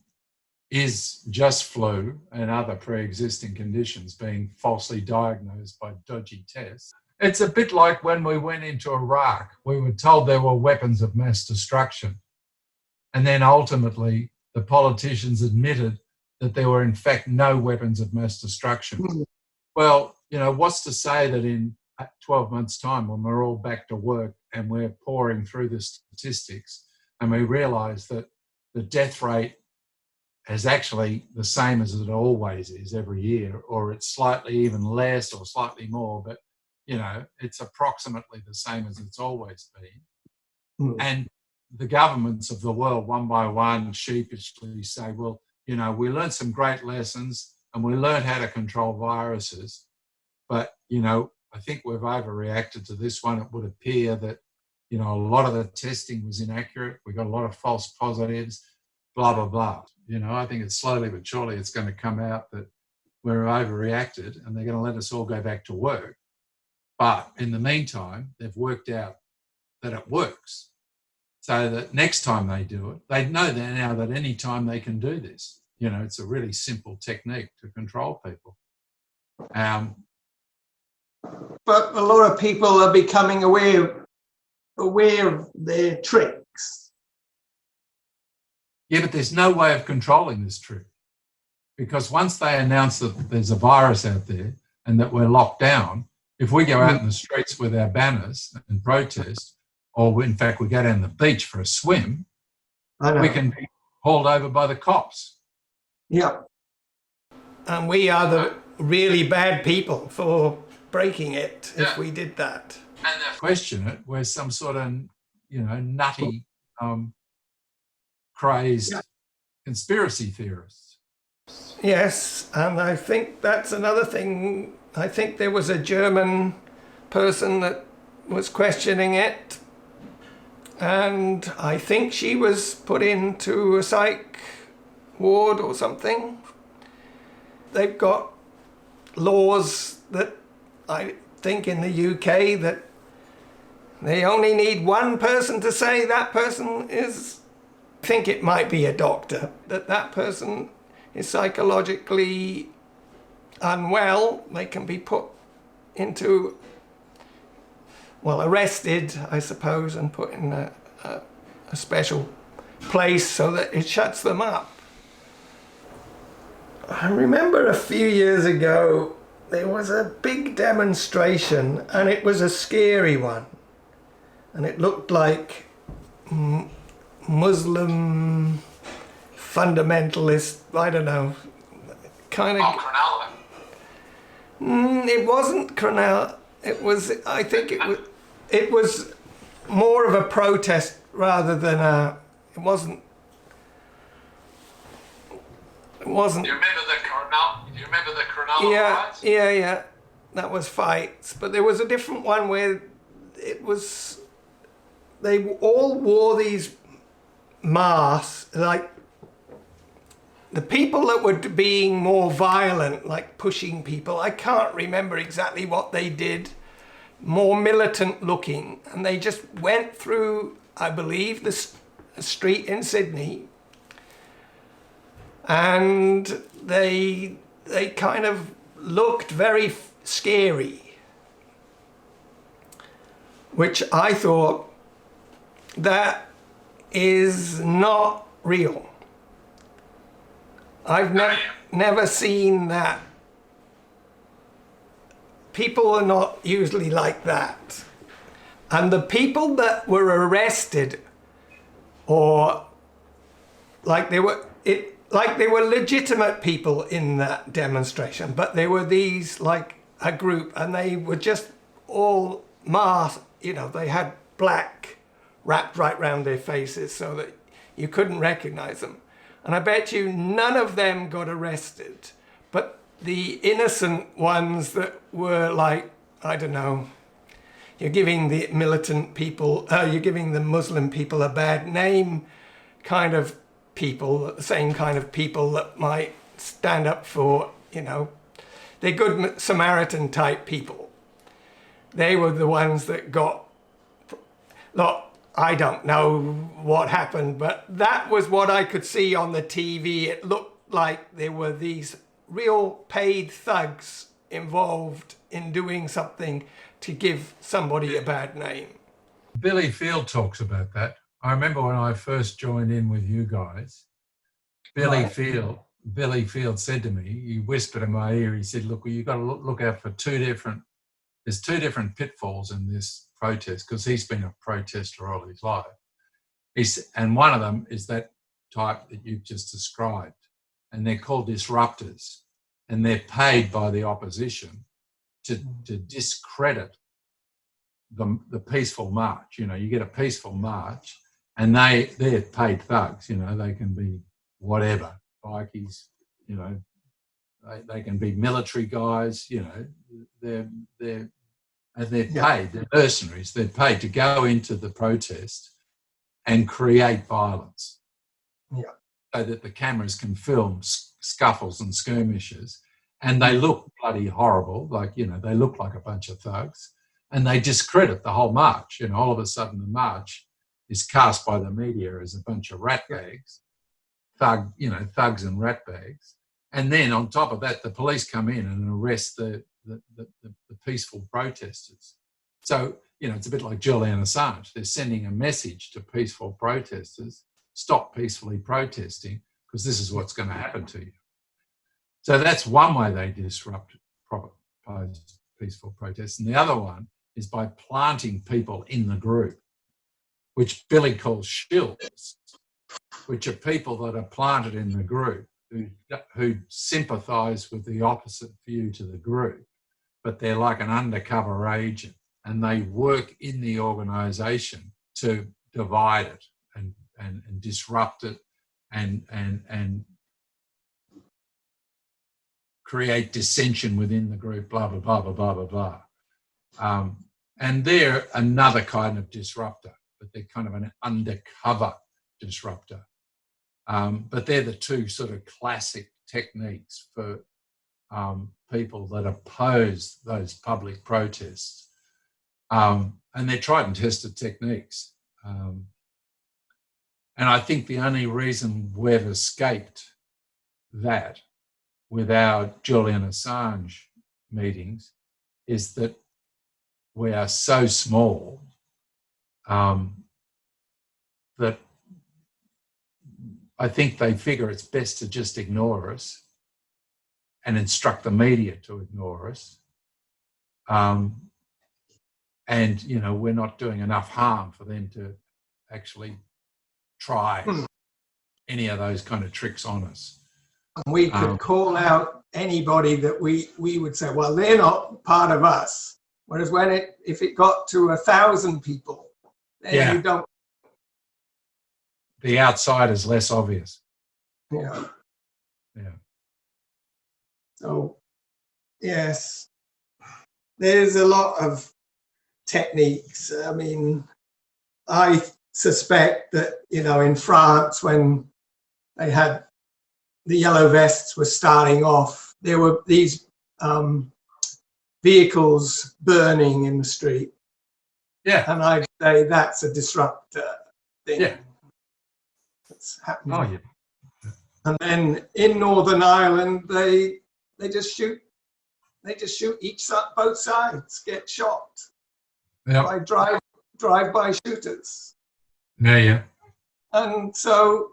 is just flu and other pre-existing conditions being falsely diagnosed by dodgy tests. It's a bit like when we went into Iraq. We were told there were weapons of mass destruction. And then ultimately, the politicians admitted that there were in fact no weapons of mass destruction. Well, you know, what's to say that in 12 months' time, when we're all back to work and we're pouring through the statistics and we realise that the death rate is actually the same as it always is every year, or it's slightly even less or slightly more, but, you know, it's approximately the same as it's always been. And the governments of the world, one by one, sheepishly say, well, you know, we learned some great lessons and we learned how to control viruses, but, you know, I think we've overreacted to this one. It would appear that, you know, a lot of the testing was inaccurate. We got a lot of false positives, blah, blah, blah. You know, I think it's slowly but surely it's going to come out that we're overreacted and they're going to let us all go back to work. But in the meantime, they've worked out that it works. So that next time they do it, they know now that any time they can do this. You know, it's a really simple technique to control people. But a lot of people are becoming aware of their tricks. Yeah, but there's no way of controlling this trick, because once they announce that there's a virus out there and that we're locked down, if we go out in the streets with our banners and protest, or in fact we go down the beach for a swim, we can be hauled over by the cops. Yeah. And we are the really bad people for breaking it if we did that. And they question it, we're some sort of, you know, nutty, crazed conspiracy theorists. Yes, and I think that's another thing. I think there was a German person that was questioning it, and I think she was put into a psych ward or something. They've got laws that I think in the UK that they only need one person to say that person is, I think it might be a doctor, that person is psychologically unwell. They can be put into, well, arrested, I suppose, and put in a special place so that it shuts them up. I remember a few years ago, there was a big demonstration, and it was a scary one. And it looked like Muslim fundamentalist, I don't know, kind of... Oh, Cronella. It wasn't Cronella. It was, I think it was more of a protest rather than a, it wasn't. Do you remember the Cronella fights? Yeah. That was fights. But there was a different one where it was, they all wore these masks, like the people that were being more violent, like pushing people, I can't remember exactly what they did, more militant looking, and they just went through, I believe, the street in Sydney, and they kind of looked very scary, which I thought, that is not real. I've never seen that. People are not usually like that. And the people that were arrested, or like they were legitimate people in that demonstration, but they were these like a group, and they were just all masked, you know, they had black wrapped right round their faces so that you couldn't recognize them. And I bet you none of them got arrested, but the innocent ones that were like, I don't know, you're giving the militant people, you're giving the Muslim people a bad name kind of people, the same kind of people that might stand up for, you know, they're good Samaritan type people. They were the ones that got, look, I don't know what happened, but that was what I could see on the TV. It looked like there were these real paid thugs involved in doing something to give somebody a bad name. Billy Field talks about that. I remember when I first joined in with you guys, Billy Field said to me, he whispered in my ear, he said, look, you've got to look out for there's two different pitfalls in this protest, because he's been a protester all his life. And one of them is that type that you've just described, and they're called disruptors, and they're paid by the opposition to discredit the peaceful march. You know, you get a peaceful march, and they're paid thugs. You know, they can be whatever, bikies. You know, they can be military guys. You know, they're paid. They're mercenaries. They're paid to go into the protest and create violence. Yeah. So that the cameras can film scuffles and skirmishes, and they look bloody horrible. Like, you know, they look like a bunch of thugs, and they discredit the whole march. You know, all of a sudden the march is cast by the media as a bunch of ratbags, thugs and ratbags. And then on top of that, the police come in and arrest the peaceful protesters. So, you know, it's a bit like Julian Assange. They're sending a message to peaceful protesters: stop peacefully protesting, because this is what's going to happen to you. So that's one way they disrupt peaceful protests. And the other one is by planting people in the group, which Billy calls shills, which are people that are planted in the group who sympathise with the opposite view to the group, but they're like an undercover agent, and they work in the organisation to divide it and disrupt it and create dissension within the group, blah, blah, blah, blah, blah, blah, blah. And they're another kind of disruptor, but they're kind of an undercover disruptor. But they're the two sort of classic techniques for people that oppose those public protests. And they're tried and tested techniques. And I think the only reason we've escaped that with our Julian Assange meetings is that we are so small that I think they figure it's best to just ignore us and instruct the media to ignore us. And, you know, we're not doing enough harm for them to actually try any of those kind of tricks on us. And we could call out anybody that we would say, well, they're not part of us. Whereas if it got to 1,000 people, then you don't. The outside is less obvious. Yeah. Yeah. So, yes, there's a lot of techniques. I mean, I suspect that, you know, in France, when they had the yellow vests were starting off, there were these vehicles burning in the street. Yeah. And I'd say that's a disruptor thing. Yeah. That's happening. Oh, yeah. And then in Northern Ireland, they just shoot both sides get shot by drive-by shooters. Yeah. And so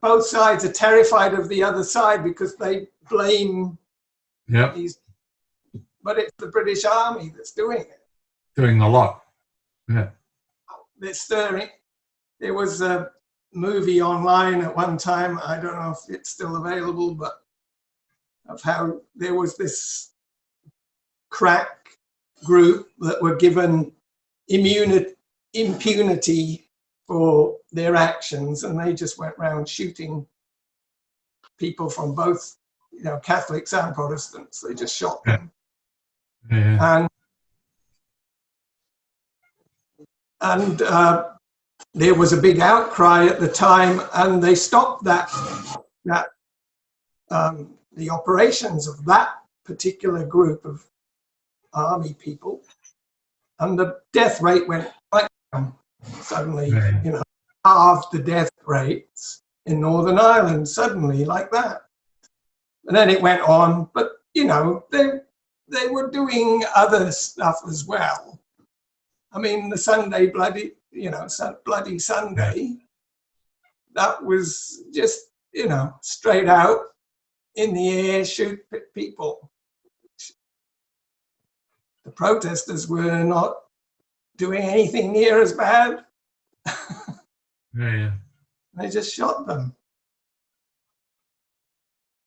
both sides are terrified of the other side because they blame Yep. these, but it's the British Army that's doing it. Doing a lot. Yeah. They're stirring. There was a movie online at one time, I don't know if it's still available, but of how there was this crack group that were given impunity for their actions, and they just went around shooting people from both, Catholics and Protestants. They just shot them. Yeah. And there was a big outcry at the time, and they stopped the operations of that particular group of army people, and the death rate went right down. Suddenly, halved the death rates in Northern Ireland, suddenly, like that. And then it went on, but they were doing other stuff as well. I mean, the Sunday Bloody Sunday, that was just, straight out in the air, shoot people. The protesters were not doing anything near as bad. Yeah. They just shot them.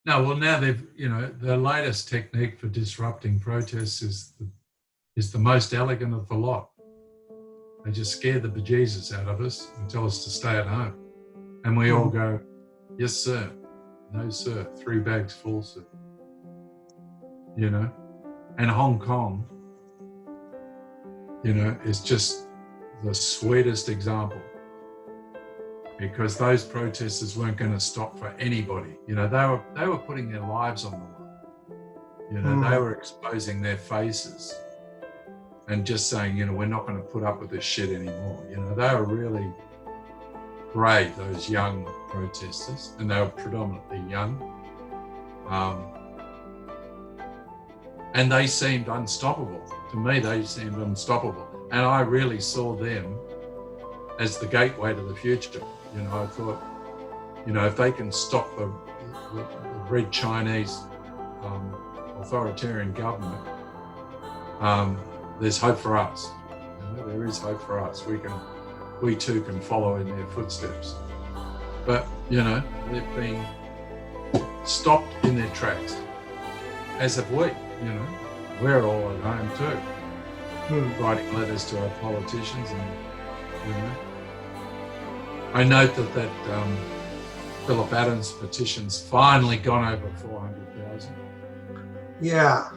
No, well, now they've, the latest technique for disrupting protests is the most elegant of the lot. They just scare the bejesus out of us and tell us to stay at home. And we all go, yes, sir. No, sir. 3 bags full, sir. And Hong Kong, is just the sweetest example, because those protesters weren't going to stop for anybody. They were putting their lives on the line. They were exposing their faces and just saying, we're not going to put up with this shit anymore. They were really brave, those young protesters, and they were predominantly young. And they seemed unstoppable. To me, they seemed unstoppable. And I really saw them as the gateway to the future. I thought, if they can stop the Red Chinese authoritarian government, there's hope for us. There is hope for us. We too can follow in their footsteps. But, they've been stopped in their tracks, as have we. We're all at home too, writing letters to our politicians, and I note that Philip Adams' petition's finally gone over 400,000. Yeah.